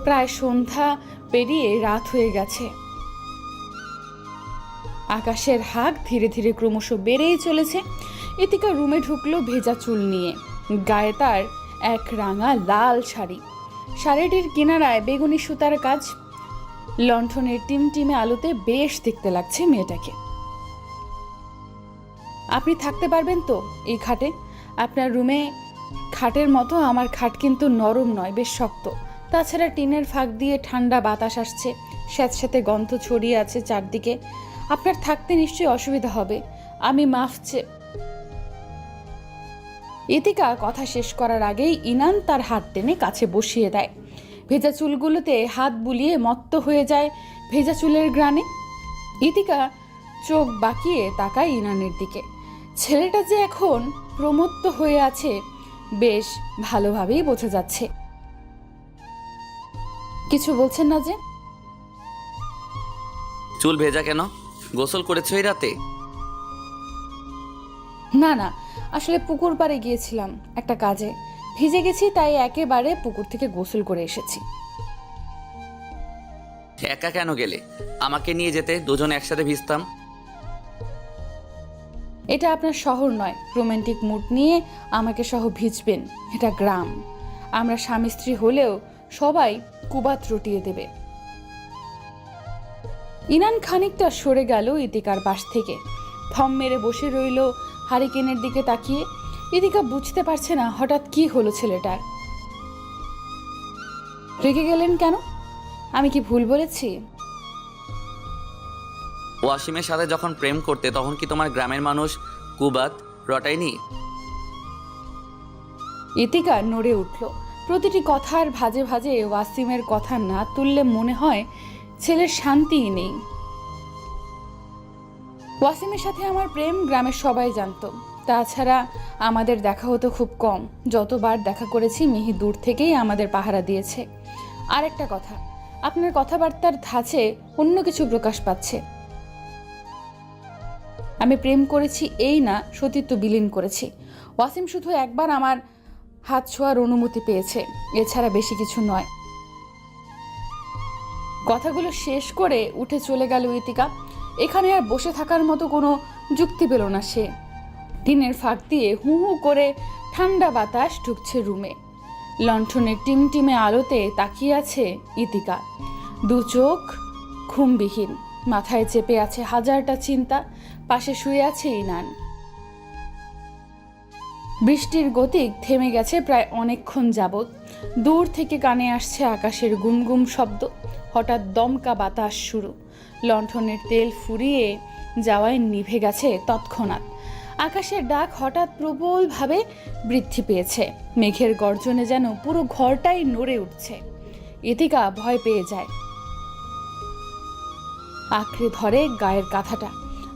প্রায় সন্ধ্যা পেরিয়ে রাত হয়ে গেছে। আকাশের হাক ধীরে ধীরে ক্রমশ বেড়েই চলেছে। ইতিকা রুমে ঢুকলো ভেজা চুল নিয়ে। গায়ে তার এক রাঙা লাল শাড়ি, শাড়িটির কিনারায় বেগুনি সুতার কাজ। লণ্ঠনের টিমটিমে আলোতে বেশ দেখতে লাগছে মেয়েটাকে। আপনি থাকতে পারবেন তো এই খাটে? আপনার রুমে খাটের মতো আমার খাট কিন্তু নরম নয়, বেশ শক্ত। তাছাড়া টিনের ফাঁক দিয়ে ঠান্ডা বাতাস আসছে, স্যাঁতস্যাঁতে গন্ধ ছড়িয়ে আছে চারদিকে। আপনার থাকতে নিশ্চয়ই অসুবিধা হবে। আমি মাফ চেয়ে। ইতিকা কথা শেষ করার আগেই ইনান তার হাত টেনে কাছে বসিয়ে দেয়। ভেজা চুলগুলোতে হাত বুলিয়ে মত্ত হয়ে যায় ভেজা চুলের গ্রানে। ইতিকা চোখ বাঁকিয়ে তাকায় ইনানের দিকে। ছেলেটা যে এখন প্রমত্ত হয়ে আছে বেশ ভালোভাবেই বোঝা যাচ্ছে। কিছু বলছেন না যে? চুল ভেজা কেন? গোসল করেছো এই রাতে? না না, আসলে পুকুর পাড়ে গিয়েছিলাম একটা কাজে, ভিজে গেছি, তাই একেবারে পুকুর থেকে গোসল করে এসেছি। একা কেন গেলে? আমাকে নিয়ে যেতে, দুজনে একসাথে ভিজতাম। এটা আপনার শহর নয়, রোমান্টিক মুড নিয়ে আমাকে সহ ভিজবেন। এটা গ্রাম। আমরা স্বামী স্ত্রী হলেও সবাই কুবাত রটিয়ে দেবে। ইনান খানিকটা সরে গেল ইতিকার পাশ থেকে। থম মেরে বসে রইল হারিকেনের দিকে তাকিয়ে। ইতিকা বুঝতে পারছে না হঠাৎ কি হলো ছেলেটার। রেগে গেলেন কেন? আমি কি ভুল বলেছি? ওয়াসিমের সাথে যখন প্রেম করতে তখন কি তোমার গ্রামের মানুষ কুবাত রটায়নি? ইতিকা নড়ে উঠল। প্রতিটি কথার ভাজে ভাজে ওয়াসিমের কথা না তুললে মনে হয় ছেলের শান্তিই নেই। ওয়াসিমের সাথে আমার প্রেম গ্রামের সবাই জানতো। তাছাড়া আমাদের দেখা হতো খুব কম। যতবার দেখা করেছি মিহি দূর থেকেই আমাদের পাহারা দিয়েছে। আর একটা কথা, আপনার কথাবার্তার ধাঁচে অন্য কিছু প্রকাশ পাচ্ছে। আমি প্রেম করেছি এই না, সতীত্ব বিলীন করেছি। ওয়াসিম শুধু একবার আমার হাত ছোঁয়ার অনুমতি পেয়েছে, এছাড়া বেশি কিছু নয়। কথাগুলো শেষ করে উঠে চলে গেল ইতিকা। এখানে আর বসে থাকার মতো কোনো যুক্তি পেল না সে। টিনের ফাঁক দিয়ে হু হু করে ঠান্ডা বাতাস ঢুকছে রুমে। লণ্ঠনের টিমটিমে আলোতে তাকিয়ে আছে ইতিকা। দু চোখ ঘুমবিহীন, মাথায় চেপে আছে হাজারটা চিন্তা। পাশে শুয়ে আছে ইনান। বৃষ্টির গতিক থেমে গেছে প্রায় অনেকক্ষণ যাবৎ। দূর থেকে কানে আসছে আকাশের গুমগুম শব্দ। হঠাৎ দমকা বাতাস শুরু। লণ্ঠনের তেল ফুরিয়ে যাওয়ায় নিভে গেছে তৎক্ষণাৎ। আকাশের ডাক হঠাৎ প্রবলভাবে বৃদ্ধি পেয়েছে। মেঘের গর্জনে যেন পুরো ঘরটাই নড়ে উঠছে। ইতিকা ভয় পেয়ে যায়, আঁকড়ে ধরে গায়ের কাঁথাটা।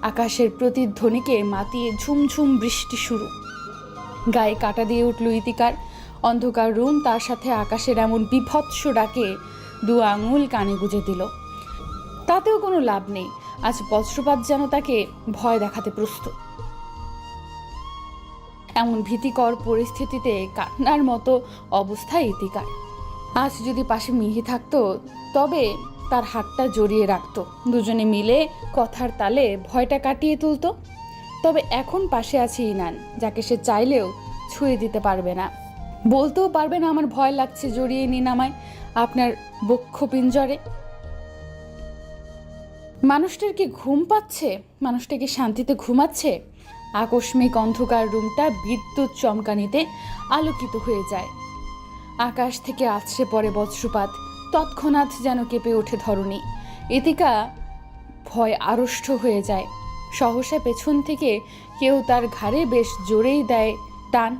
আকাশের প্রতিধ্বনিকে মাতিয়ে ঝুমঝুম বৃষ্টি শুরু। গায়ে কাটা দিয়ে উঠল ইতিকার। অন্ধকার রুম, তার সাথে আকাশের এমন বিভৎস ডাকে দু আঙুল কানে গুঁজে দিল। তাতেও কোনো লাভ নেই। আজ বজ্রপাত যেন তাকে ভয় দেখাতে প্রস্তুত। এমন ভীতিকর পরিস্থিতিতে কান্নার মতো অবস্থা ইতিকার। আজ যদি পাশে মিহি থাকতো তবে তার হাতটা জড়িয়ে রাখতো, দুজনে মিলে কথার তালে ভয়টা কাটিয়ে তুলতো। তবে এখন পাশে আছে ইনান, যাকে সে চাইলেও ছুঁয়ে দিতে পারবে না, বলতেও পারবে না আমার ভয় লাগছে, জড়িয়ে নিন আমায় আপনার বক্ষ পিঞ্জরে। মানুষটার কি ঘুম পাচ্ছে? মানুষটা কি শান্তিতে ঘুমাচ্ছে? আকস্মিক অন্ধকার রুমটা বিদ্যুৎ চমকানিতে আলোকিত হয়ে যায়। আকাশ থেকে আছড়ে পড়ে বজ্রপাত। তৎক্ষণাৎ যেন কেঁপে ওঠে ধরণী। ইতিকা ভয় আড়ষ্ট হয়ে যায়। সহসা পেছন থেকে কেউ তার ঘাড়ে বেশ জোরেই দেয় টান।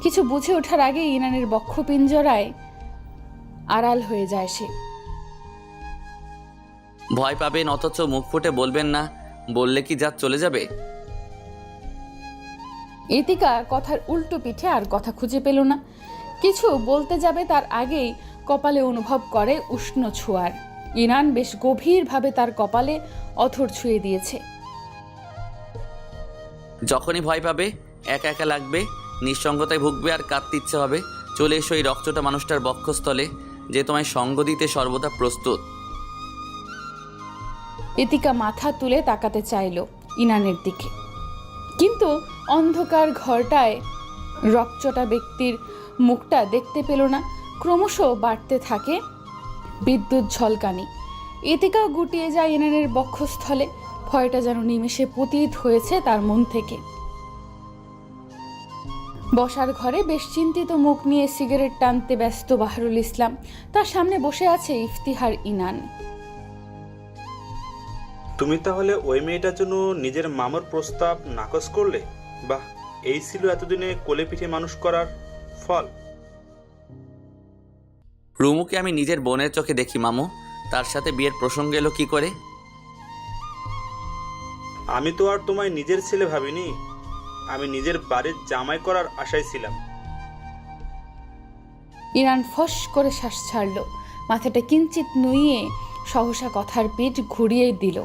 কিছু বুঝে ওঠার আগে ইনানের বক্ষপিঞ্জরায় আড়াল হয়ে যায় সে। ভয় পাবেন অথচ মুখ ফুটে বলবেন না, বললে কি জাত চলে যাবে? ইতিকা কথার উল্টো পিঠে আর কথা খুঁজে পেল না। কিছু বলতে যাবে তার আগেই কপালে অনুভব করে উষ্ণ ছোঁয়ার। ইনান বেশ গভীরভাবে তার কপালে অথর ছুঁয়ে দিয়েছে। যখনই ভয় পাবে, একা একা লাগবে, নিঃসঙ্গতায় ভুগবে আর কাঁদতে ইচ্ছে হবে, চলে এসো এই রক্তটা মানুষটার বক্ষস্থলে, যে তোমায় সঙ্গ দিতে সর্বদা প্রস্তুত। ইতিকা মাথা তুলে তাকাতে চাইল ইনানের দিকে, কিন্তু অন্ধকার ঘরটায় রকচটা ব্যক্তির মুখটা দেখতে পেল না। ক্রমশ বাড়তে থাকে বিদ্যুৎ ঝলকানি। ইতিকাও গুটিয়ে যায় ইনানের বক্ষস্থলে। ভয়টা যেন নিমেষে পতিত হয়েছে তার মন থেকে। বসার ঘরে বেশ চিন্তিত মুখ নিয়ে সিগারেট টানতে ব্যস্ত বাহরুল ইসলাম। তার সামনে বসে আছে ইফতিহার ইনান। তুমি তাহলে ওই মেয়েটার জন্য নিজের মামার প্রস্তাব নাকচ করলে? বাহ, এই ছিল এতদিনে কোলে পিঠে মানুষ করার ফল। রুমুকে আমি নিজের বোনের চোখে দেখি মামু, তার সাথে বিয়ের প্রসঙ্গ এলো কি করে? আমি তো আর তোমায় নিজের ছেলে ভাবিনি, আমি নিজের বাড়ির জামাই করার আশায় ছিলাম। ইনান ফস করে শ্বাস ছাড়ল, মাথাটা কিঞ্চিত নুইয়ে সহসা কথার পিঠ ঘুরিয়ে দিল।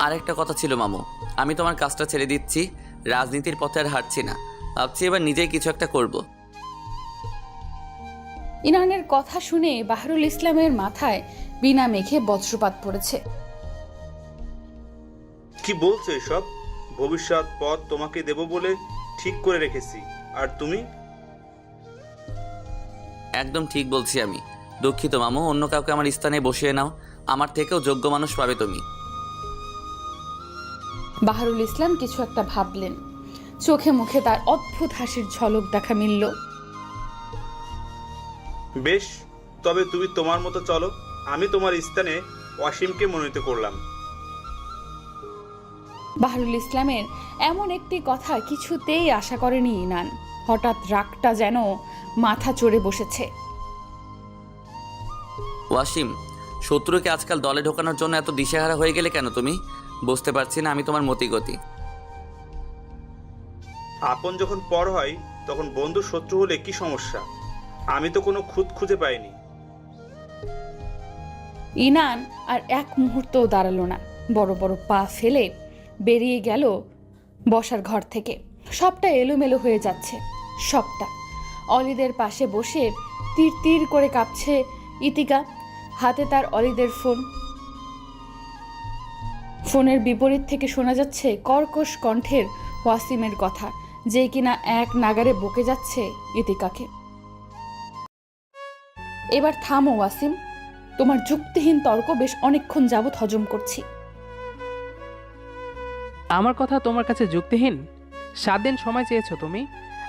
আরেকটা কথা ছিল মামু, আমি তোমার কাজটা ছেড়ে দিচ্ছি, রাজনীতির পথে আর হাঁটছি না, ভাবছি এবার নিজেই কিছু একটা করব। ইনানের কথা শুনে বাহরুল ইসলামের মাথায় বিনা মেঘে বজ্রপাত পড়েছে। কি বলছো এসব? ভবিষ্যৎ পথ তোমাকে দেব বলে ঠিক করে রেখেছি, আর তুমি? একদম ঠিক বলছি আমি। দুঃখিত মামু, অন্য কাউকে আমার স্থানে বসিয়ে নাও, আমার থেকেও যোগ্য মানুষ পাবে তুমি। বাহরুল ইসলাম কিছু একটা ভাবলেন। চোখে মুখে তার অদ্ভুত হাসির ঝলক দেখা মিলল। বেশ, তবে তুমি তোমার মতো চলো, আমি তোমার স্থানে অসীমকে মনোনীত করলাম। বাহরুল ইসলামের এমন একটি কথা কিছুতেই আশা করেনি ইনান। হঠাৎ রাগটা যেন মাথা চড়ে বসেছে। ওয়াসিম, শত্রুকে আজকাল দলে ঢোকানোর জন্য এত দিশেহারা হয়ে গেলে কেন তুমি? বুঝতে পারছি না আমি তোমার মতিগতি। আপন যখন পর হয় তখন বন্ধু শত্রু হলে কি সমস্যা? আমি তো কোনো খুঁত খুঁজে পাইনি। ইনান আর এক মুহূর্তও দাঁড়ালো না, বড় বড় পা ফেলে বেরিয়ে গেল বসার ঘর থেকে। সবটা এলোমেলো হয়ে যাচ্ছে, সবটা। অলিদের পাশে বসে তীর তীর করে কাঁপছে ইতিকা, হাতে তার অলিদের ফোন। ফোনের বিপরীত থেকে শোনা যাচ্ছে কর্কশ কণ্ঠের ওয়াসিমের কথা, যে কিনা এক নাগারে বকে যাচ্ছে ইতিকাকে। এবার থামো ওয়াসিম, তোমার যুক্তিহীন তর্ক বেশ অনেকক্ষণ যাবৎ হজম করছি। আমার কথা তোমার কাছে যুক্তিহীন? 7 দিন সময় চেয়েছো তুমি,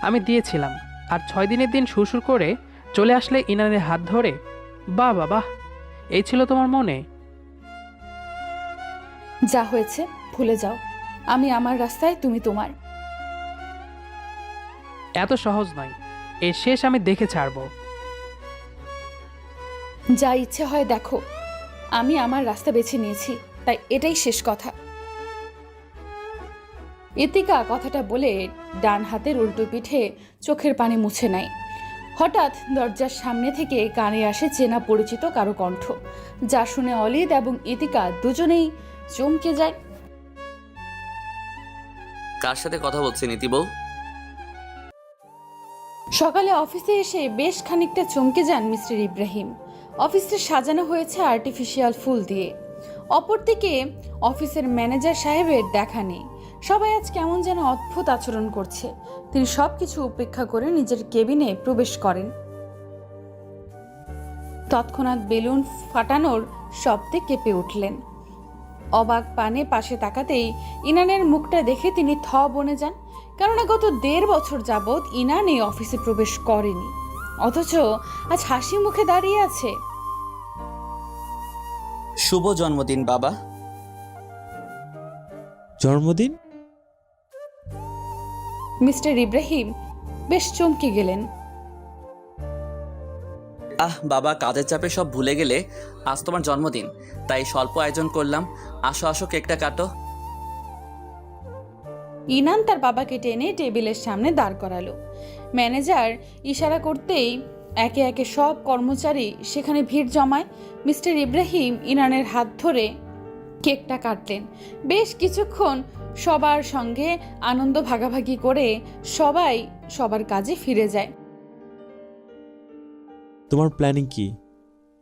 আমি দিয়েছিলাম, আর 6 দিনের দিন সুরসুর করে চলে আসলে ইনানের হাত ধরে। বাহ বাহ, এই ছিল তোমার মনে? যা হয়েছে ভুলে যাও, আমি আমার রাস্তায়, তুমি তোমার। এত সহজ নয়, এর শেষ আমি দেখে ছাড়বো। যা ইচ্ছে হয় দেখো, আমি আমার রাস্তা বেছে নিয়েছি, তাই এটাই শেষ কথা। ইতিকা কথাটা বলে ডান হাতের উল্টো পিঠে চোখের পানি মুছে নেয়। হঠাৎ দরজার সামনে থেকে কানে আসে চেনা পরিচিত কারো কণ্ঠ, যা শুনে অলিদ এবং ইতিকা দুজনেই চমকে যায়। কার সাথে কথা বলছে নীতি বউ? সকালে অফিসে এসে বেশ খানিকটা চমকে যান মিস্টার ইব্রাহিম। অফিসটা সাজানো হয়েছে আর্টিফিশিয়াল ফুল দিয়ে। অপরদিকে অফিসের ম্যানেজার সাহেবের দেখা নেই। সবাই আজ কেমন যেন অদ্ভুত আচরণ করছে। তিনি সবকিছু উপেক্ষা করে নিজের কেবিনে প্রবেশ করেন। তৎক্ষণাৎ বেলুন ফাটানোর শব্দে কেঁপে উঠলেন। অবাক পানে পাশে তাকাতেই ইনানের মুখটা দেখে তিনি থ বনে যান, কেননা গত 1.5 বছর যাবৎ ইনান এই অফিসে প্রবেশ করেনি, অথচ আজ হাসি মুখে দাঁড়িয়ে আছে। শুভ জন্মদিন বাবা। জন্মদিন? মিস্টার ইব্রাহিম বেশ চমকে গেলেন। বাবা, কাজের চাপে সব ভুলে গেলে আজ তোমার জন্মদিন, তাই স্বল্প আয়োজন করলাম। আসো আসো, কেকটা কাটো। ইনান তার বাবাকে টেনে টেবিলের সামনে দাঁড় করালো। ম্যানেজার ইশারা করতেই একে একে সব কর্মচারী সেখানে ভিড় জমায়। মিস্টার ইব্রাহিম ইনানের হাত ধরে কেকটা কাটলেন। বেশ কিছুক্ষণ সবার সঙ্গে আনন্দ ভাগাভাগি করে সবাই সবার কাজে ফিরে যায়। তোমার প্ল্যানিং কি?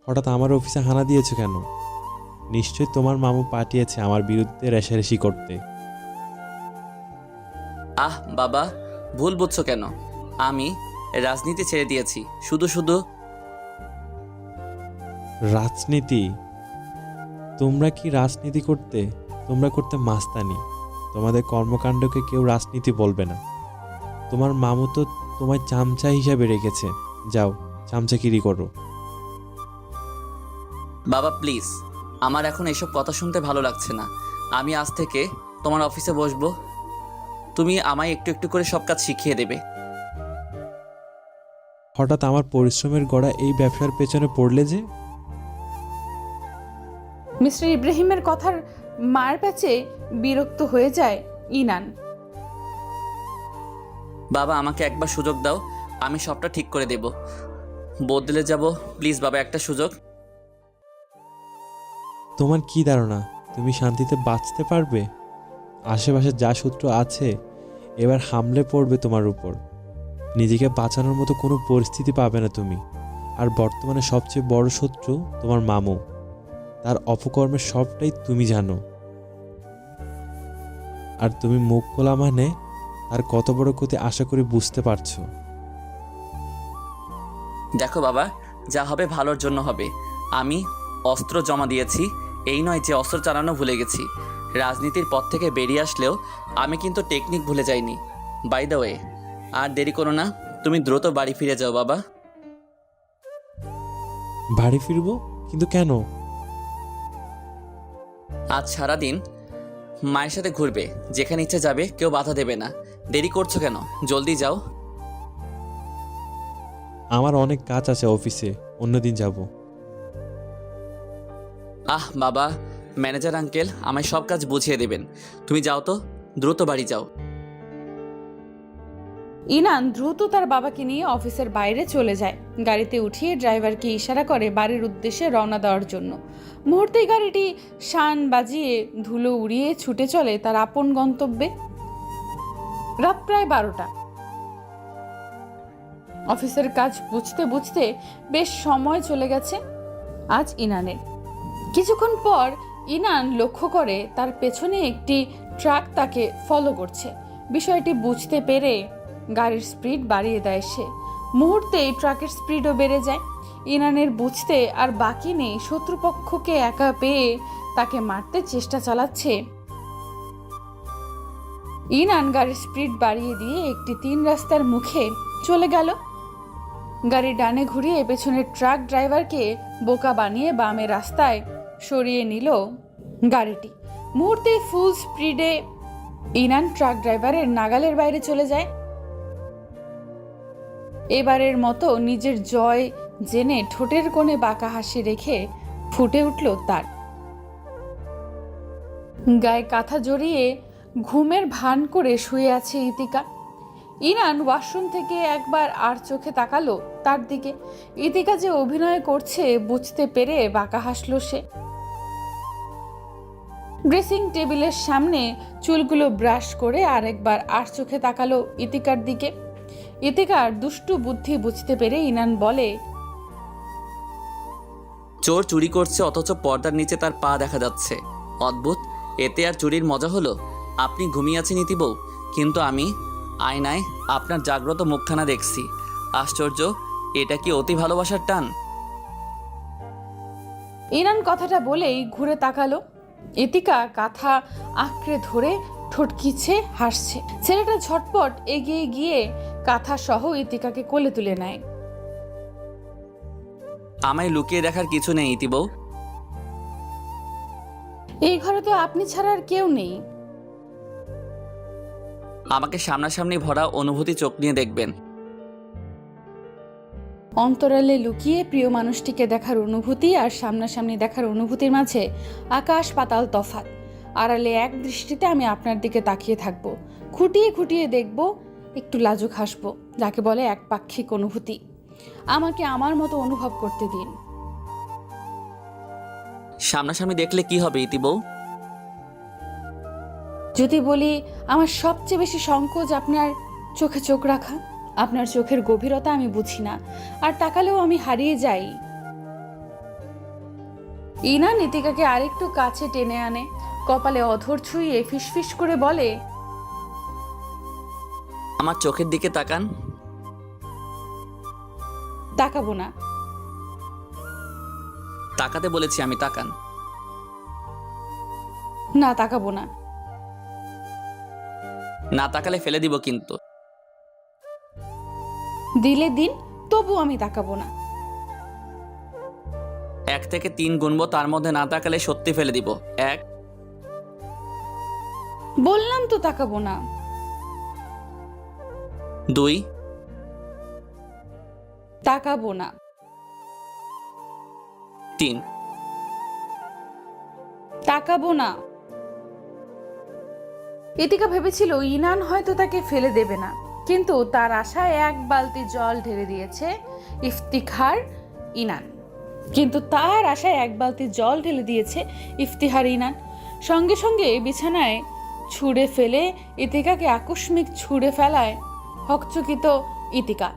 হঠাৎ আমার অফিসে হানা দিয়েছো কেন? নিশ্চয়ই তোমার মামু পাঠিয়েছে আমার বিরুদ্ধে রেষারেষি করতে। বাবা, ভুল বুঝছো কেন? আমি রাজনীতি ছেড়ে দিয়েছি। শুধু রাজনীতি? তোমরা কি রাজনীতি করতে? তোমরা করতে মাস্তানি। তোমাদের কর্মকাণ্ডকে কেউ রাজনীতি বলবে না। তোমার মামু তো তোমায় চামচা হিসাবে রেখেছে। যাও, চামচাগিরি করো। বাবা প্লিজ, আমার এখন এসব কথা শুনতে ভালো লাগছে না। আমি আজ থেকে তোমার অফিসে বসবো। তুমি আমায় একটু একটু করে সব কাজ শিখিয়ে দেবে। হঠাৎ আমার পরিশ্রমের গড়া এই ব্যবসার পেছনে পড়লে যে? মিস্টার ইব্রাহিমের কথার মার প্যাচে বিরক্ত হয়ে যায় ইনান। বাবা, আমাকে একবার সুযোগ দাও, আমি সবটা ঠিক করে দেব। বদলে যাব প্লিজ বাবা, একটা সুযোগ। তোমার কি ধারণা তুমি শান্তিতে বাঁচতে পারবে? আশেপাশে যা শত্রু আছে এবার হামলে পড়বে তোমার উপর। নিজেকে বাঁচানোর মতো কোনো পরিস্থিতি পাবে না তুমি। আর বর্তমানে সবচেয়ে বড় শত্রু তোমার মামু। তার অপকর্মের সবটাই তুমি জানো। আর তুমি মুখ খোলা মানে তার কত বড় ক্ষতি আশা করি বুঝতে পারছো। দেখো বাবা, যা হবে ভালোর জন্য হবে। আমি অস্ত্র জমা দিয়েছি, এই নয় যে অস্ত্র চালানো ভুলে গেছি। রাজনীতির পথ থেকে বেরিয়ে আসলেও আমি কিন্তু টেকনিক ভুলে যাইনি। বাই দ্য ওয়ে, আর দেরি করো না, তুমি দ্রুত বাড়ি ফিরে যাও বাবা। বাড়ি ফিরবো? কিন্তু কেন? আজ সারাদিন মায়ের সাথে ঘুরবে, যেখানে ইচ্ছে যাবে, কেউ বাধা দেবে না। দেরি করছো কেন? জলদি যাও। আমার অনেক কাজ আছে অফিসে, অন্যদিন যাব। বাবা, ম্যানেজার আঙ্কেল আমায় সব কাজ বুঝিয়ে দেবেন। তুমি যাও তো, দ্রুত বাড়ি যাও। ইনান দ্রুত তার বাবাকে নিয়ে অফিসের বাইরে চলে যায়। গাড়িতে উঠিয়ে ড্রাইভারকে ইশারা করে বাড়ির উদ্দেশ্যে রওনা দেওয়ার জন্য। মুহূর্তেই গাড়িটি শান বাজিয়ে ধুলো উড়িয়ে ছুটে চলে তার আপন গন্তব্যে। রাত প্রায় 12টা। অফিসের কাজ বুঝতে বুঝতে বেশ সময় চলে গেছে আজ ইনানের। কিছুক্ষণ পর ইনান লক্ষ্য করে তার পেছনে একটি ট্রাক তাকে ফলো করছে। বিষয়টি বুঝতে পেরে গাড়ির স্পিড বাড়িয়ে দেয় সে। মুহূর্তেই ট্রাকের স্পিডও বেড়ে যায়। ইনানের বুঝতে আর বাকি নেই শত্রুপক্ষকে একা পেয়ে তাকে মারতে চেষ্টা চালাচ্ছে। ইনান গাড়ির স্পিড বাড়িয়ে দিয়ে একটি 3 রাস্তার মুখে চলে গেল। গাড়ি ডানে ঘুরিয়ে পেছনের ট্রাক ড্রাইভারকে বোকা বানিয়ে বামে রাস্তায় সরিয়ে নিল গাড়িটি। মুহূর্তেই ফুল স্পিডে ইনান ট্রাক ড্রাইভারের নাগালের বাইরে চলে যায়। এবারের মতো নিজের জয় জেনে ঠোঁটের কোণে বাঁকা হাসি রেখে ফুটে উঠল তার। গায়ে কাঁথা জড়িয়ে ঘুমের ভান করে শুয়ে আছে ইতিকা। ইনান ওয়াশরুম থেকে একবার আর চোখে তাকালো তার দিকে। ইতিকা যে অভিনয় করছে বুঝতে পেরে বাঁকা হাসল সে। ড্রেসিং টেবিলের সামনে চুলগুলো ব্রাশ করে আরেকবার আর চোখে তাকালো ইতিকার দিকে। ইতিকার দুষ্টু বুদ্ধি বুঝতে পেরে ইনান বলে, চোর চুরি করছে অথচ পর্দার নিচে তার পা দেখা যাচ্ছে। অদ্ভুত, এতে আর চুরির মজা হলো? আপনি ঘুমিয়ে আছেন ইতি বউ, কিন্তু আমি আয়নায় আপনার জাগ্রত মুখখানা দেখছি। আশ্চর্য, এটা কি অতি ভালোবাসার টান? ইনান কথাটা বলেই ঘুরে তাকালো। ইতিকা কাঁথা আঁকড়ে ধরে ঠটকিছে হাসছে। ছেলেটা ঝটপট এগিয়ে গিয়ে কাঁথা সহ ইতিকাকে কোলে তুলে নেয়। আমায় লুকিয়ে দেখার কিছু নেই ইতি বউ। এই ঘরে তো আপনি ছাড়া আর কেউ নেই। আমাকে সামনাসামনি ভরা অনুভূতি চোখ নিয়ে দেখবেন। অন্তরালে লুকিয়ে প্রিয় মানুষটিকে দেখার অনুভূতি আর সামনাসামনি দেখার অনুভূতির মাঝে আকাশ পাতাল তফাৎ। আড়ালে এক দৃষ্টিতে আমি আপনার দিকে তাকিয়ে থাকব, খুঁটিয়ে খুঁটিয়ে দেখব, একটু লাজুক হাসব, যাকে বলে একপাক্ষিক অনুভূতি। আমাকে আমার মতো অনুভব করতে দিন। সামনাসামনি দেখলে কি হবে ইতি বউ? যদি বলি আমার সবচেয়ে বেশি সংকোচ আপনার চোখে চোখ রাখা। আপনার চোখের গভীরতা আমি বুঝি না, আর তাকালেও আমি হারিয়ে যাই। ইনা নীতিকাকে আরেকটু কাছে টেনে আনে, কপালে অধর ছুঁয়ে ফিসফিস করে বলে, আমার চোখের দিকে তাকান। তাকাবো না। তাকাতে বলেছি আমি, তাকান। না, তাকাবো না। না তাকালে ফেলে দিব কিন্তু। দিলে দিন, তবু আমি তাকাবো না। 1 থেকে 3 গুনবো, তার মধ্যে না তাকালে সত্যি ফেলে দিব। 1। বললাম তো তাকাবো না। 2। তাকাবো না। 3। তাকাবো না। ইতিকা ভেবেছিল ইনান হয়তো তাকে ফেলে দেবে না, কিন্তু তার আশায় 1 বালতি জল ঢেলে দিয়েছে ইফতিখার ইনান। সঙ্গে সঙ্গে বিছানায় ছুঁড়ে ফেলে ইতিকাকে আকস্মিক ছুঁড়ে ফেলায় হকচকিত ইতিকা।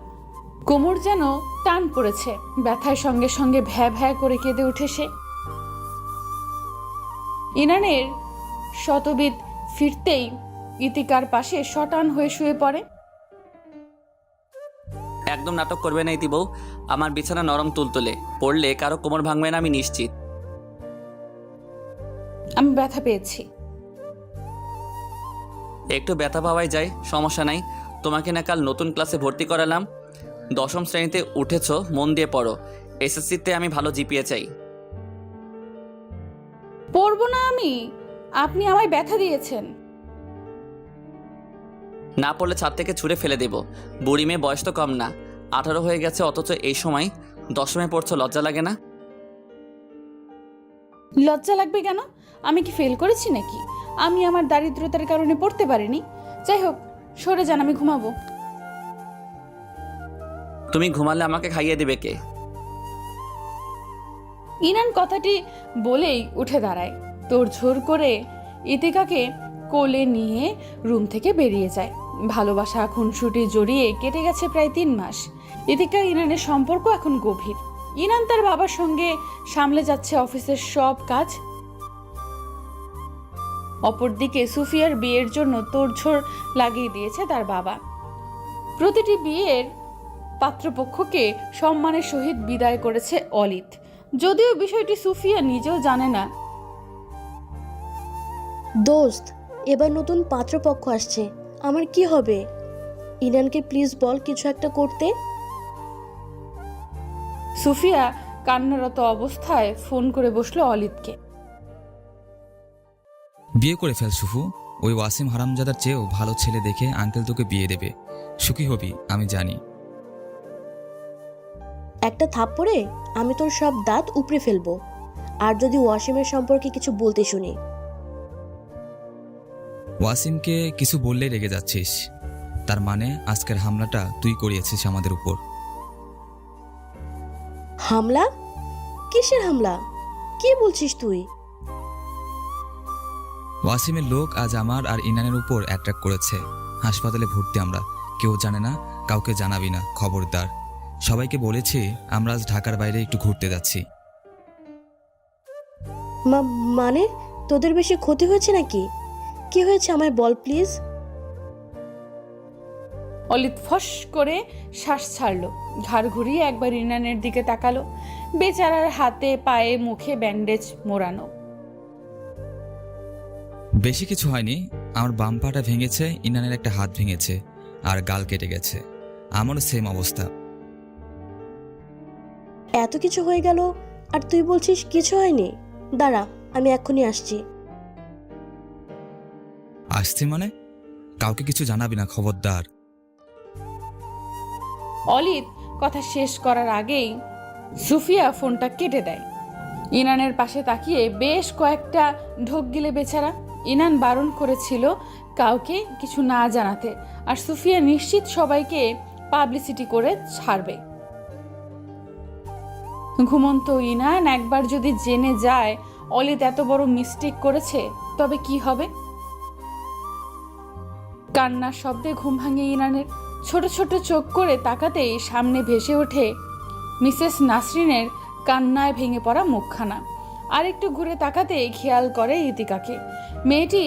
কোমর যেন টান পড়েছে, ব্যথায় সঙ্গে সঙ্গে ভ্যা ভ্যা করে কেঁদে উঠে সে। ইনানের শতবিদ ফিরতেই ইতিকার পাশে শটান হয়ে শুয়ে পড়ে। একদম নাটক করবে না ইতি বউ। আমার বিছানা নরম তুলতুলে, পড়লে কারো কোমর ভাঙবে না, আমি নিশ্চিত। আমি ব্যথা পেয়েছি। একটু ব্যথা পাওয়াই যায়, সমস্যা নাই। তোমাকে না কাল নতুন ক্লাসে ভর্তি করালাম, 10ম শ্রেণীতে উঠেছো, মন দিয়ে পড়ো। এসএসসিতে আমি ভালো জিপিএ চাই। পড়বো না আমি? আপনি আমায় ব্যথা দিয়েছেন। না পড়লে ছাদ থেকে ছুঁড়ে ফেলে দেব। বুড়ি মেয়ে, বয়স তো কম না, 18 হয়ে গেছে, অথচ এই সময় 10মে পড়ছো, লজ্জা লাগে না? লজ্জা লাগবে কেন? আমি কি ফেল করেছি নাকি? আমি আমার দারিদ্রতার কারণে পড়তে পারিনি। যাই হোক, সরে যান, আমি ঘুমাবো। তুমি ঘুমালে আমাকে খাইয়ে দেবে কে? ইনান কথাটি বলেই উঠে দাঁড়ায়, তোড়ঝোড় করে ইতিকাকে কোলে নিয়ে রুম থেকে বেরিয়ে যায়। ভালোবাসা খুনসুটি জড়িয়ে কেটে গেছে প্রায় 3 মাস। ইতিকা ইনানের সম্পর্ক এখন গভীর। ইনান তার বাবার সঙ্গে সামলে যাচ্ছে অফিসের সব কাজ। অপরদিকে সুফিয়ার বিয়ের জন্য তোড়ঝোড় লাগিয়ে দিয়েছে তার বাবা। প্রতিটি বিয়ের পাত্রপক্ষকে সম্মানের সহিত বিদায় করেছে অলিত, যদিও বিষয়টি সুফিয়া নিজেও জানে না। দোস্ত, এবার নতুন পাত্রপক্ষ আসছে, আমার কি হবে? ইনানকে প্লিজ বল কিছু একটা করতে। সুফিয়া কান্নারত অবস্থায় ফোন করে বসলো অলিতকে। বিয়ে করে ফেল সুফু, ওই ওয়াসিম হারামজাদার চেয়েও ভালো ছেলে দেখে আঙ্কেল তোকে বিয়ে দেবে, সুখী হবি আমি জানি। একটা থাপ্পড়ে আমি তোর সব দাঁত উপড়ে ফেলবো, আর যদি ওয়াসিমের সম্পর্কে কিছু বলতে শুনি। ওয়াসিমকে কিছু বললেই রেগে যাচ্ছিস, তার মানে আজকের হামলাটা তুই করিয়েছিস আমাদের উপর। হামলা? কিসের হামলা? কি বলছিস তুই? ওয়াসিমের লোক আজ আমার আর ইনানের উপর অ্যাটাক করেছে। হাসপাতালে ভর্তি আমরা, কেউ জানে না, কাউকে জানাবি না, খবরদার। সবাইকে বলেছি আমরা আজ ঢাকার বাইরে একটু ঘুরতে যাচ্ছি। মানে তোদের বেশি ক্ষতি হয়েছে নাকি? কি হয়েছে আমায় বল প্লিজ। অলিত ফস করে শ্বাস ছাড়লো, ঘাড় ঘুরিয়ে একবার ইনানের দিকে তাকালো। বেচারার হাতে পায়ে মুখে ব্যান্ডেজ মোড়ানো। বেশি কিছু হয়নি, আমার বাম পাটা ভেঙেছে, ইনানের একটা হাত ভেঙেছে, আর গাল কেটে গেছে। আমারও সেম অবস্থা। এত কিছু হয়ে গেল আর তুই বলছিস কিছু হয়নি? দাঁড়া, আমি এক্ষুনি আসছি। আসছি মানে? কাউকে কিছু জানাবি না, খবরদার। অলিদ কথা শেষ করার আগেই সুফিয়া ফোনটা কেটে দেয়। ইনানের পাশে তাকিয়ে বেশ কয়েকটা ঢোক গিলে বেচারা। ইনান বারণ করেছিল কাউকে কিছু না জানাতে, আর সুফিয়া নিশ্চিত সবাইকে পাবলিসিটি করে ছাড়বে। ঘুমন্ত ইনান একবার যদি জেনে যায় অলিদ এত বড় মিস্টেক করেছে, তবে কি হবে? কান্নার শব্দে ঘুম ভাঙে ইনানের। ছোট ছোট চোখ করে তাকাতেই সামনে ভেসে ওঠে মিসেস নাসরিনের কান্নায় ভেঙে পড়া মুখখানা। আর একটু ঘুরে তাকাতেই খেয়াল করে ইতিকাকে। মেয়েটি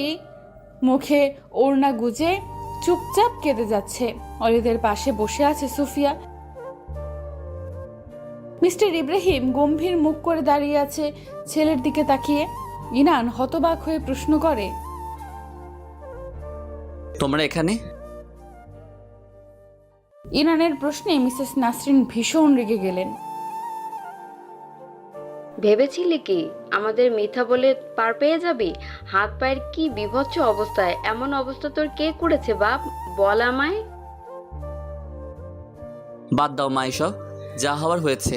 মুখে ওড়না গুজে চুপচাপ কেঁদে যাচ্ছে। অলিদের পাশে বসে আছে সুফিয়া। মিস্টার ইব্রাহিম গম্ভীর মুখ করে দাঁড়িয়ে আছে ছেলের দিকে তাকিয়ে। ইনান হতবাক হয়ে প্রশ্ন করে, তোমরা এখানে? ইনানের প্রশ্নে মিসেস নাসরিন ভীষণ রেগে গেলেন। ভেবেছিলি কি আমাদের মিথ্যা বলে পার পেয়ে যাবি? হাত পায়ের কি বিভৎস অবস্থায়! এমন অবস্থা তোর কে করেছে বাপ, বল আমায়। বাদ দাও মা, এসব যা হওয়ার হয়েছে।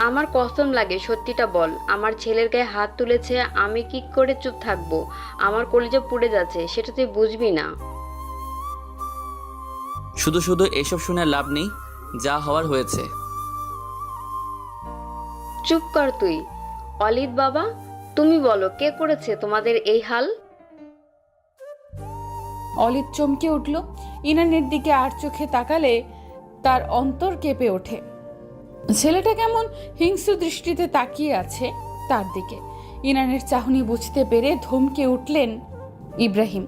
আমার কসম লাগে, সত্যিটা বল। আমার ছেলের গায়ে হাত তুলেছে, আমি কি করে চুপ থাকবো? আমার কলিজা পুড়ে যাচ্ছে, সেটা তুই বুঝবি না। শুধু শুধু এসব শুনে লাভ নেই, যা হওয়ার হয়েছে। চুপ কর তুই। অলিদ বাবা, তুমি বলো কে করেছে তোমাদের এই হাল? অলিদ চমকে উঠল। ইনানের দিকে আর চোখে তাকালে তার অন্তর কেঁপে ওঠে। ছেলেটা কেমন হিংস্র দৃষ্টিতে তাকিয়ে আছে তার দিকে। ইনানের চাহনি বুঝতে পেরে ধমকে উঠলেন ইব্রাহিম।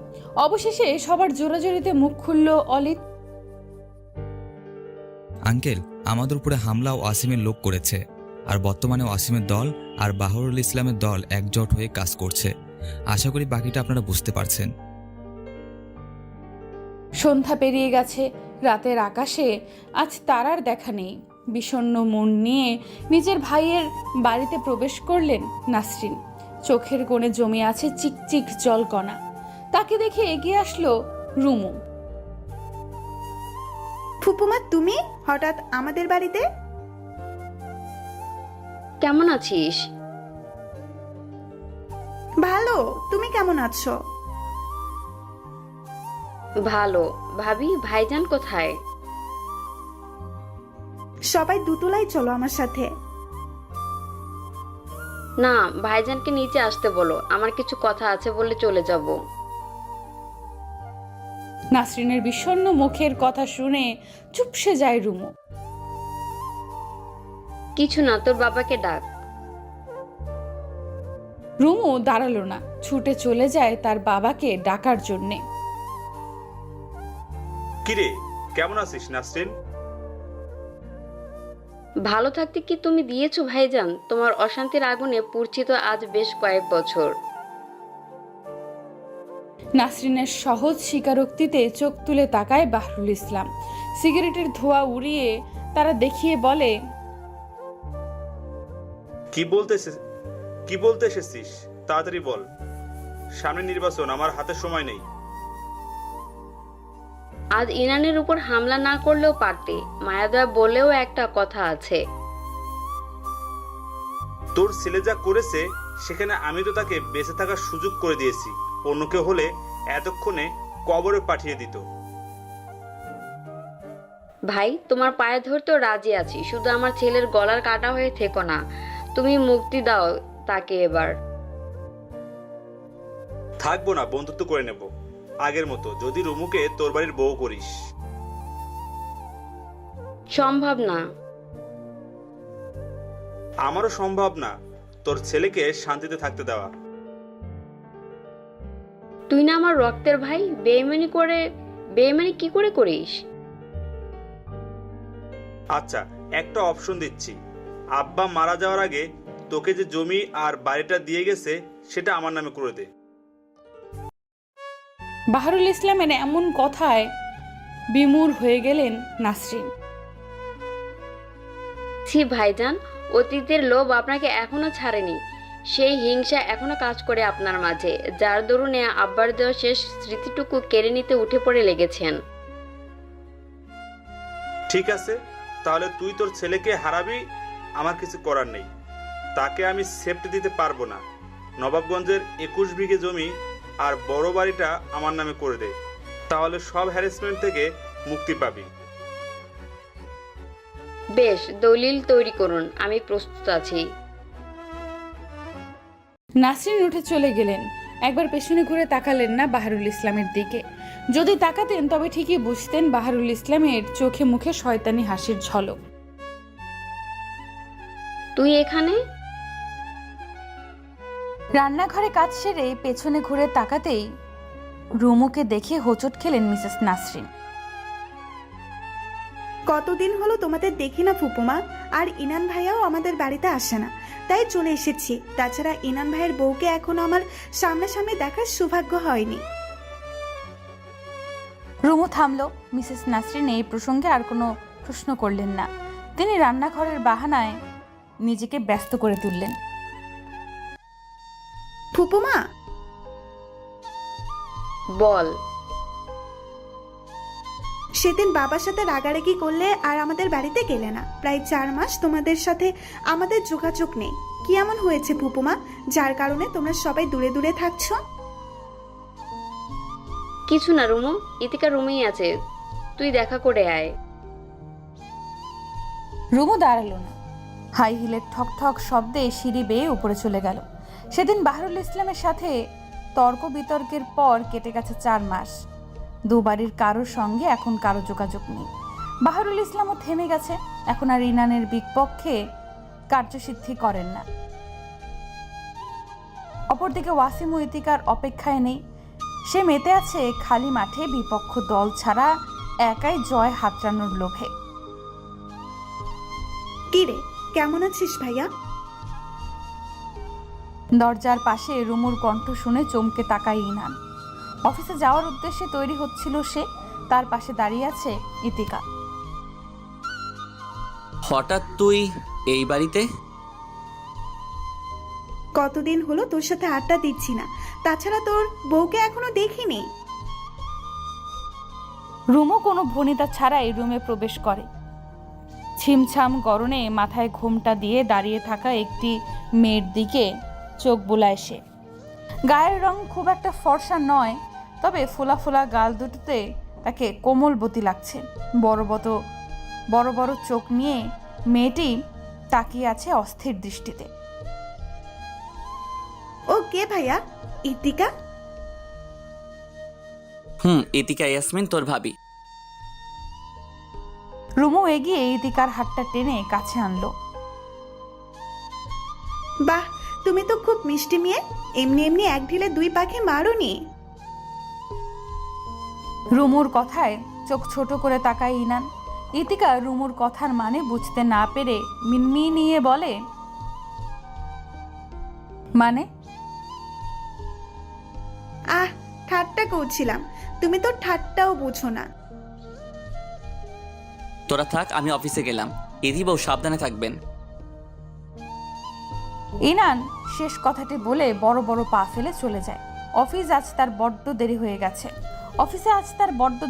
অবশেষে সবার জোরাজোরিতে মুখ খুলল অলিদ। আঙ্কেল, আমাদের উপরে হামলা ওয়াসিমের লোক করেছে, আর বর্তমানে ওয়াসিমের দল আর বাহরুল ইসলামের দল একজোট হয়ে কাজ করছে। আশা করি বাকিটা আপনারা বুঝতে পারছেন। সন্ধ্যা পেরিয়ে গেছে। রাতের আকাশে আজ তারার দেখা নেই। বিষণ্ণ মন নিয়ে নিজের ভাইয়ের বাড়িতে প্রবেশ করলেন নাসরিন। চোখের কোণে জমে আছে চিকচিক জলকণা। তাকে দেখে এগিয়ে আসলো রুমু। ফুপুমা, তুমি হঠাৎ আমাদের বাড়িতে? কেমন আছিস? ভালো, তুমি কেমন আছো? ভালো। ভাবি, ভাইজান কোথায়? সবাই দুতলায় চলো আমার সাথে। না, ভাইজানকে নিচে আসতে বলো, আমার কিছু কথা আছে বলে চলে যাব। নাসরিনের বিষণ্ণ মুখের কথা শুনে চুপসে যায় রুমু। কিছু না, তোর বাবাকে ডাক। রুমু দাঁড়ালো না, ছুটে চলে যায় তার বাবাকে ডাকার জন্যে। কিরে, কেমন আছিস নাসরিন? ভালো থাকতে কি তুমি দিয়েছো ভাইজান? তোমার অশান্তির আগুনে পুড়ছি তো আজ বেশ কয়েক বছর। নাসরিনের সহজ স্বীকারোক্তিতে চোখ তুলে তাকায় বাহরুল ইসলাম। সিগারেটের ধোঁয়া উড়িয়ে তারা দেখিয়ে বলে, কি বলতে এসেছিস? তাড়াতাড়ি বল। সামনে নির্বাচন, আমার হাতে সময় নেই। আজ ইনানের উপর হামলা না করলেও পারতে। মায়াদয়া বলেও একটা কথা আছে। তোর ছেলে যা করেছে সেখানে আমি তো তাকে বেঁচে থাকার সুযোগ করে দিয়েছি। অন্য কেউ হলে এতক্ষণে কবরে পাঠিয়ে দিত। ভাই, তোমার পায়ে ধরতেও রাজি আছি, শুধু আমার ছেলের গলার কাটা হয়ে থেকো না। তুমি মুক্তি দাও তাকে এবার। থাকবো না, বন্ধুত্ব করে নেব আগের মতো, যদি রুমুকে তোর বাড়ির বউ করিস। সম্ভব না। আমারও সম্ভব না তোর ছেলেকে শান্তিতে থাকতে দেওয়া। তুই না আমার রক্তের ভাই, বেইমানি কি করে করিস? আচ্ছা, একটা অপশন দিচ্ছি। আব্বা মারা যাওয়ার আগে তোকে যে জমি আর বাড়িটা দিয়ে গেছে সেটা আমার নামে করে দে। বাহরুল ইসলামের এমন কথায় বিমূঢ় হয়ে গেলেন নাসরিন। ছি ভাইজান, অতীতের লোভ আপনাকে এখনো ছাড়েনি। সেই হিংসা এখনো কাজ করে আপনার মাঝে, যার দরুনে আব্বার দেওয়া শেষ স্মৃতিটুকু কেড়ে নিতে উঠে পড়ে লেগেছেন। ঠিক আছে, তাহলে তুই তোর ছেলেকে হারাবি, আমার কিছু করার নেই। তাকে আমি সেফটি দিতে পারবো না। নবাবগঞ্জের 21 বিঘে জমি আর বড় বাড়িটা আমার নামে করে দে, তাহলে সব হ্যারাসমেন্ট থেকে মুক্তি পাবি। বেশ, দলিল তৈরি করুন, আমি প্রস্তুত আছি। নাসরিন উঠে চলে গেলেন। একবার পেছনে ঘুরে তাকালেন না বাহারুল ইসলামের দিকে। যদি তাকাতেন তবে ঠিকই বুঝতেন বাহারুল ইসলামের চোখে মুখে শয়তানি হাসির ঝলক। তুই এখানে? রান্নাঘরে কাজ সেরে পেছনে ঘুরে তাকাতেই রুমুকে দেখে হোঁচট খেলেন মিসেস নাসরিন। কতদিন হলো তোমাদের দেখি না ফুপুমা, আর ইনান ভাইয়াও আমাদের বাড়িতে আসে না, তাই চলে এসেছি। তাছাড়া ইনান ভাইয়ের বউকে এখনো আমার সামনাসামনি দেখার সৌভাগ্য হয়নি। রুমু থামলো। মিসেস নাসরিন এই প্রসঙ্গে আর কোনো প্রশ্ন করলেন না। তিনি রান্নাঘরের বাহানায় নিজেকে ব্যস্ত করে তুললেন। ফুপুমা, বল। সেদিন বাবার সাথে রাগারাগি করলে আর আমাদের বাড়িতে গেলে না। প্রায় 4 মাস তোমাদের সাথে আমাদের যোগাযোগ নেই। কি এমন হয়েছে ফুপুমা, যার কারণে তোমরা সবাই দূরে দূরে থাকছো? কিছু না রুমু, ইতিকা রুমেই আছে, তুই দেখা করে আয়। রুমু দাঁড়ালো না। হাই হিলের ঠক ঠক শব্দে সিঁড়ি বেয়ে উপরে চলে গেল। সেদিন বাহারুল ইসলামের সাথে তর্ক বিতর্কের পর কেটে গেছে 4 মাস। দুবাড়ির কারোর সঙ্গে এখন কারো যোগাযোগ নেই। বাহারুল ইসলামও থেমে গেছে, এখন আর ইনানের বিপক্ষে কার্যসিদ্ধি করেন না। অপরদিকে ওয়াসিম ও ইতিকার অপেক্ষায় নেই। সে মেতে আছে খালি মাঠে বিপক্ষ দল ছাড়া একাই জয় হাতড়ানোর লোভে। কি রে, কেমন আছিস ভাইয়া? দরজার পাশে রুমুর কণ্ঠ শুনে চমকে তাকায় ইনান। অফিসে যাওয়ার উদ্দেশ্যে তৈরি হচ্ছিল সে, তার পাশে দাঁড়িয়ে আছে ইতিকা। হঠাৎ তুই এই বাড়িতে? কতদিন হলো তোর সাথে আড্ডা দিচ্ছি না, তাছাড়া তোর বউকে এখনো দেখিনি। রুমু কোনো ভনিতা ছাড়াই রুমে প্রবেশ করে। ছিমছাম গরমে মাথায় ঘোমটা দিয়ে দাঁড়িয়ে থাকা একটি মেয়ের দিকে চোখ বুলায় সে। গায়ের রং খুব একটা ফর্সা নয়, তবে ফোলা ফোলা গাল দুটোতে তাকে কোমলবতী লাগছে। বড় বড় চোখ নিয়ে মেয়েটি তাকিয়ে আছে অস্থির দৃষ্টিতে। ও কে ভাইয়া? ইতিকা? ইতিকা ইয়াসমিন, তোর ভাবি। রুমু এগিয়ে ইতিকার হাতটা টেনে কাছে আনলো। বাহ, তুমি তো খুব মিষ্টি মেয়ে। এমনি এমনি এক ঢিলে 2 পাখি মারোনি। রুমুর কথায় চোখ ছোট করে তাকায় ইনান। ইতিকা রুমুর কথার মানে বুঝতে না পেরে মিনমিনিয়ে বলে, মানে? আহ, ঠাট্টা করছিলাম, তুমি তো ঠাট্টাও বুঝো না। তোরা থাক, আমি অফিসে গেলাম। ইদি বউ সাবধানে থাকবেন। ইনান শেষ কথাটি বলে বড় বড় পা ফেলে চলে যায়। অফিসে আজ তার বড্ড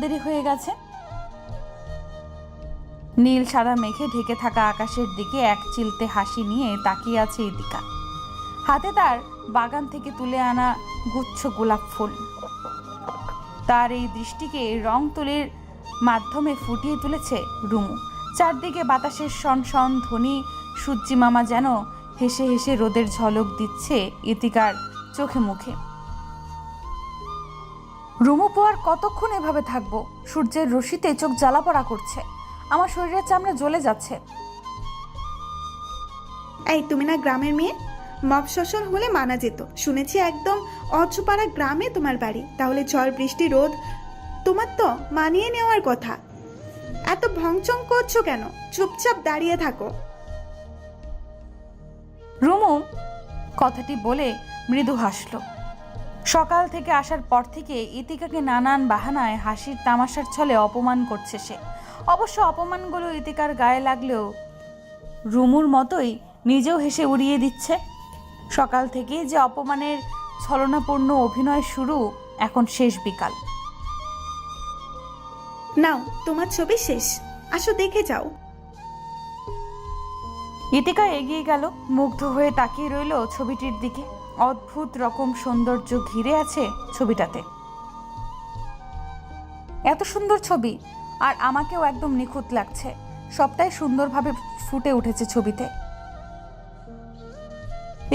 দেরি হয়ে গেছে। নীল সাদা মেঘে ঢেকে থাকা আকাশের দিকে এক চিলতে হাসি নিয়ে তাকিয়ে আছে ইতিকা। হাতে তার বাগান থেকে তুলে আনা গুচ্ছ গোলাপ ফুল। তার এই দৃষ্টিকে রং তুলির মাধ্যমে ফুটিয়ে তুলেছে রুমু। চারদিকে বাতাসের সনসন ধ্বনি, সূর্যি মামা যেন হেসে হেসে রোদের ঝলক দিচ্ছে ইতিকার চোখে মুখে। রুমু পোয়ার কতক্ষণ এভাবে থাকবো? সূর্যের রশ্মিতে চোখ জ্বালাপড়া করছে, আমার শরীরের চামড়া জ্বলে যাচ্ছে। এই, তুমি না গ্রামের মেয়ে? মফস্বল হলে মানা যেত। শুনেছি একদম অচুপাড়া গ্রামে তোমার বাড়ি। তাহলে ঝড় বৃষ্টি রোদ তোমার তো মানিয়ে নেওয়ার কথা। এত ভংচং করছো কেন? চুপচাপ দাঁড়িয়ে থাকো। রুমু কথাটি বলে মৃদু হাসল। সকাল থেকে আসার পর থেকে ইতিকাকে নানান বাহানায় হাসির তামাশার ছলে অপমান করছে সে। অবশ্য অপমানগুলো ইতিকার গায়ে লাগলেও রুমুর মতোই নিজেও হেসে উড়িয়ে দিচ্ছে। সকাল থেকে যে অপমানের ছলনাপূর্ণ অভিনয় শুরু, এখন শেষ বিকাল। নাও তোমার ছবি শেষ, আসো দেখে যাও। ইতিকা এগিয়ে গেল, মুগ্ধ হয়ে তাকিয়ে রইল ছবিটির দিকে। অদ্ভুত রকম সৌন্দর্য ঘিরে আছে ছবিটাতে। এত সুন্দর ছবি, আর আমাকেও একদম নিখুঁত লাগছে। সবটাই সুন্দরভাবে ফুটে উঠেছে ছবিতে।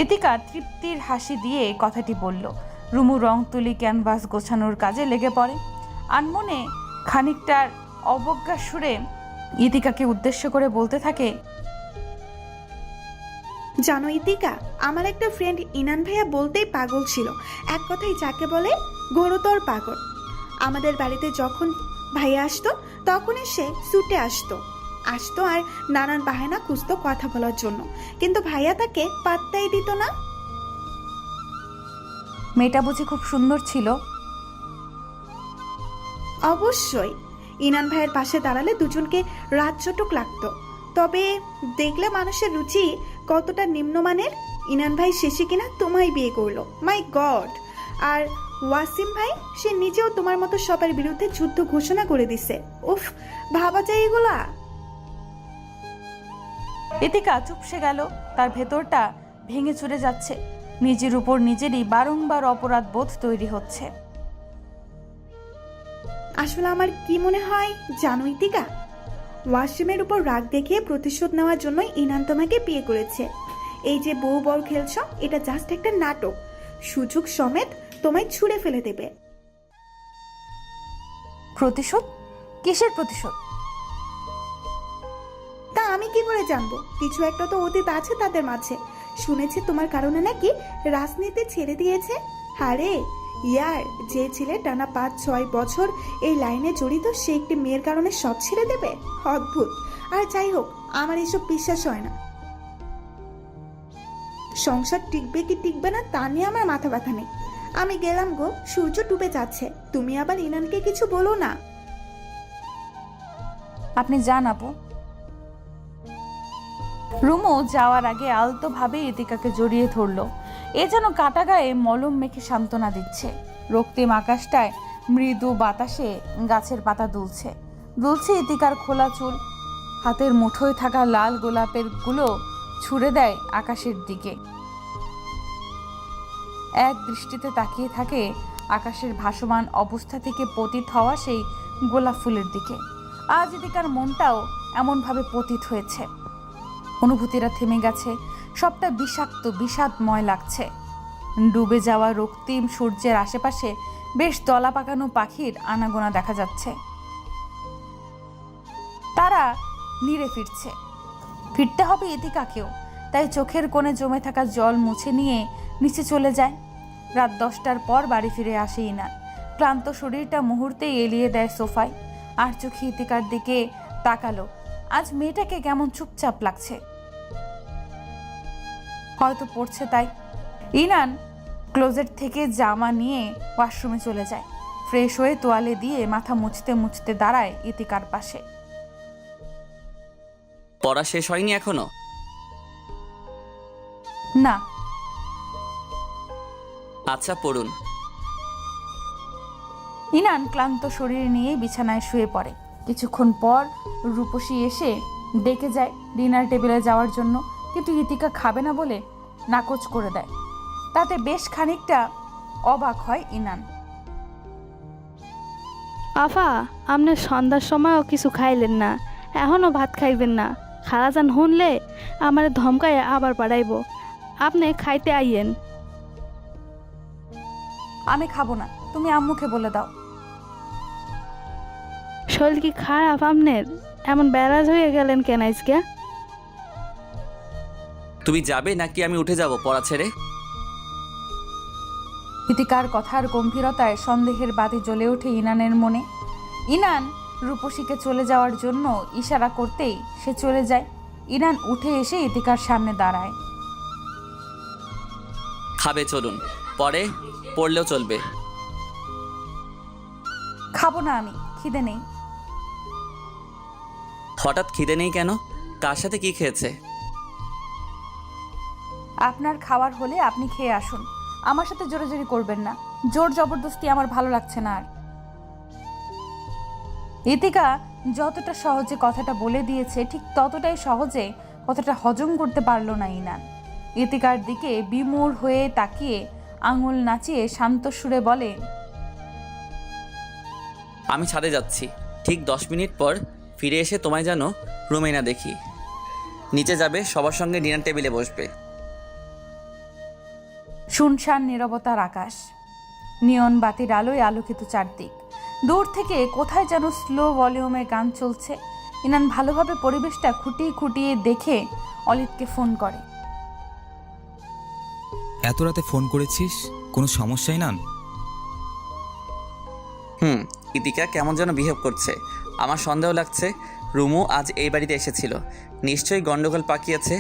ইতিকা তৃপ্তির হাসি দিয়ে কথাটি বলল। রুমু রং তুলি ক্যানভাস গোছানোর কাজে লেগে পড়ে। আনমনে খানিকটার অবজ্ঞা সুরে ইতিকাকে উদ্দেশ্য করে বলতে থাকে, জানো ইতিকা, আমার একটা ফ্রেন্ড ইনান ভাইয়া বলতেই পাগল ছিল। এক কথাই যাকে বলে ঘোরতর পাগল। আমাদের বাড়িতে যখন ভাইয়া আসতো তখনই সে স্যুটে আসতো আর নানান বাহানা খুঁজতো কথা বলার জন্য, কিন্তু ভাইয়া তাকে পাত্তাই দিত না। মেয়েটা বুঝি খুব সুন্দর ছিল? অবশ্যই, ইনান ভাইয়ের পাশে দাঁড়ালে দুজনকে রাজ্যটুক লাগতো। তবে দেখলে মানুষের রুচি কতটা নিম্নমানের। ইনান ভাই শেষে কিনা তোমায় বিয়ে করলো, মাই গড। আর ওয়াসিম ভাই, সে নিজেও তোমার মতো সবার বিরুদ্ধে যুদ্ধ ঘোষণা করে দিছে। উফ, ভাবা যায় এগুলা? ইতিকা চুপসে গেল। তার ভেতরটা ভেঙে চুরে যাচ্ছে। নিজের উপর নিজেরই বারংবার অপরাধ বোধ তৈরি হচ্ছে। আসলে আমার কি মনে হয় জানো ইতিকা, ওয়াসিমের উপর রাগ দেখিয়ে প্রতিশোধ নেওয়ার জন্য ইনান তোমাকে বিয়ে করেছে। এই যে বউ বর খেলছ, এটা জাস্ট একটা নাটক। সুযোগ সমেত তোমায় ছুঁড়ে ফেলে দেবে। প্রতিশোধ? কিসের প্রতিশোধ? তা আমি কি করে জানবো? কিছু একটা তো অতীত আছে তাদের মাঝে। শুনেছি তোমার কারণে নাকি রাজনীতি ছেড়ে দিয়েছে। আরে ইয়ার, যে ছেলে টানা 5-6 বছর এই লাইনে জড়িত, সে একটি মেয়ের কারণে সব ছেড়ে দেবে? অদ্ভুত। আর যাই হোক, আমার এসব বিশ্বাস হয় না। সংসার টিকবে কি টিকবে না তা নিয়ে আমার মাথা ব্যথা নেই। আমি গেলাম গো, সূর্য ডুবে যাচ্ছে। তুমি আবার ইনানকে কিছু বলো না। আপনি যান আপু। রুমু যাওয়ার আগে আলতো ভাবে ইতিকাকে জড়িয়ে ধরল। এ যেন কাটা গায়ে মলম মেখে সান্ত্বনা দিচ্ছে। রক্তিম আকাশটায় মৃদু বাতাসে গাছের পাতা দুলছে ইতিকার খোলা চুল। হাতের মুঠোয় থাকা লাল গোলাপের গুলো ছুড়ে দেয় আকাশের দিকে। এক দৃষ্টিতে তাকিয়ে থাকে আকাশের ভাসমান অবস্থা থেকে পতিত হওয়া সেই গোলাপ ফুলের দিকে। আজ ইতিকার মনটাও এমনভাবে পতিত হয়েছে। অনুভূতিরা থেমে গেছে। সবটা বিষাক্ত, বিষাদময় লাগছে। ডুবে যাওয়া রক্তিম সূর্যের আশেপাশে বেশ দলা পাকানো পাখির আনাগোনা দেখা যাচ্ছে। তারা নিরে ফিরতে হবে ইতিকাকেও। তাই চোখের কোণে জমে থাকা জল মুছে নিয়ে নিচে চলে যায়। রাত 10টার পর বাড়ি ফিরে আসে ইনান। ক্লান্ত শরীরটা মুহূর্তেই এলিয়ে দেয় সোফায়। আর চোখে ইতিকার দিকে তাকালো। আজ মেয়েটাকে কেমন চুপচাপ লাগছে। হয়তো পড়ছে তাই। ইনান ক্লোজেট থেকে জামা নিয়ে ওয়াশরুমে চলে যায়। ফ্রেশ হয়ে তোয়ালে দিয়ে মাথা মুছতে মুছতে দাঁড়ায় ইতিকার পাশে। পড়া শেষ হয়নি এখনো? না। আচ্ছা, পড়ুন। ইনান ক্লান্ত শরীর নিয়ে বিছানায় শুয়ে পড়ে। কিছুক্ষণ পর রূপসী এসে ডেকে যায় ডিনার টেবিলে যাওয়ার জন্য, কিন্তু ইতিকা খাবে না বলে নাকচ করে দেয়। তাতে বেশ খানিকটা অবাক হয় ইনান। আফা, আপনি সন্ধ্যার সময়ও কিছু খাইলেন না, এখনও ভাত খাইবেন না? খালাজান শুনলে আমার ধমকায় আবার পাঠাইব। আপনি খাইতে আইয়েন। আমি খাবো না, তুমি আম্মুকে বলে দাও। শরীর কি খারাপ আপনার? এমন ব্যারাজ হয়ে গেলেন কেন আজকে? তুমি যাবে নাকি আমি উঠে যাব পড়া ছেড়ে? ইতিকার কথার গম্ভীরতায় সন্দেহের বাতি জ্বলে ওঠে ইনানের মনে। ইনান রূপসীকে চলে যাওয়ার জন্য ইশারা করতেই সে চলে যায়। ইনান উঠে এসে ইতিকার সামনে দাঁড়ায়। খাবে চলুন, পরে পড়লেও চলবে। খাবো না আমি, খিদে নেই। হঠাৎ খিদে নেই কেন? কার সাথে কি খেয়েছে? আপনার খাওয়ার হলে আপনি খেয়ে আসুন, আমার সাথে জোরাজোরি করবেন না, জোর জবরদস্তি আমার ভালো লাগছে না আর। ইতিকা যতটা সহজে কথাটা বলে দিয়েছে ঠিক ততটাই সহজে কথাটা হজম করতে পারল না ইনান। ইতিকার দিকে বিমূঢ় হয়ে তাকিয়ে আঙুল নাচিয়ে শান্ত সুরে বলে, আমি ছাদে যাচ্ছি, ঠিক 10 মিনিট পর ফিরে এসে তোমায় যেন রুমে না দেখি। নিচে যাবে, সবার সঙ্গে ডিনার টেবিলে বসবে। শুনশান নীরবতার আকাশ, নিয়ন বাতির আলোয় আলোকিত চারদিক। দূর থেকে কোথায় যেন স্লো ভলিউমে গান চলছে। ইনান ভালোভাবে পরিবেশটা খুঁটিয়ে খুঁটিয়ে দেখে অলিদকে ফোন করে। এত রাতে ফোন করেছিস, কোনো সমস্যাই না? ইতিকা কেমন যেন বিহেভ করছে, আমার সন্দেহ লাগছে। রুমু আজ এই বাড়িতে এসেছিল, নিশ্চয়ই গন্ডগোল পাকিয়েছে।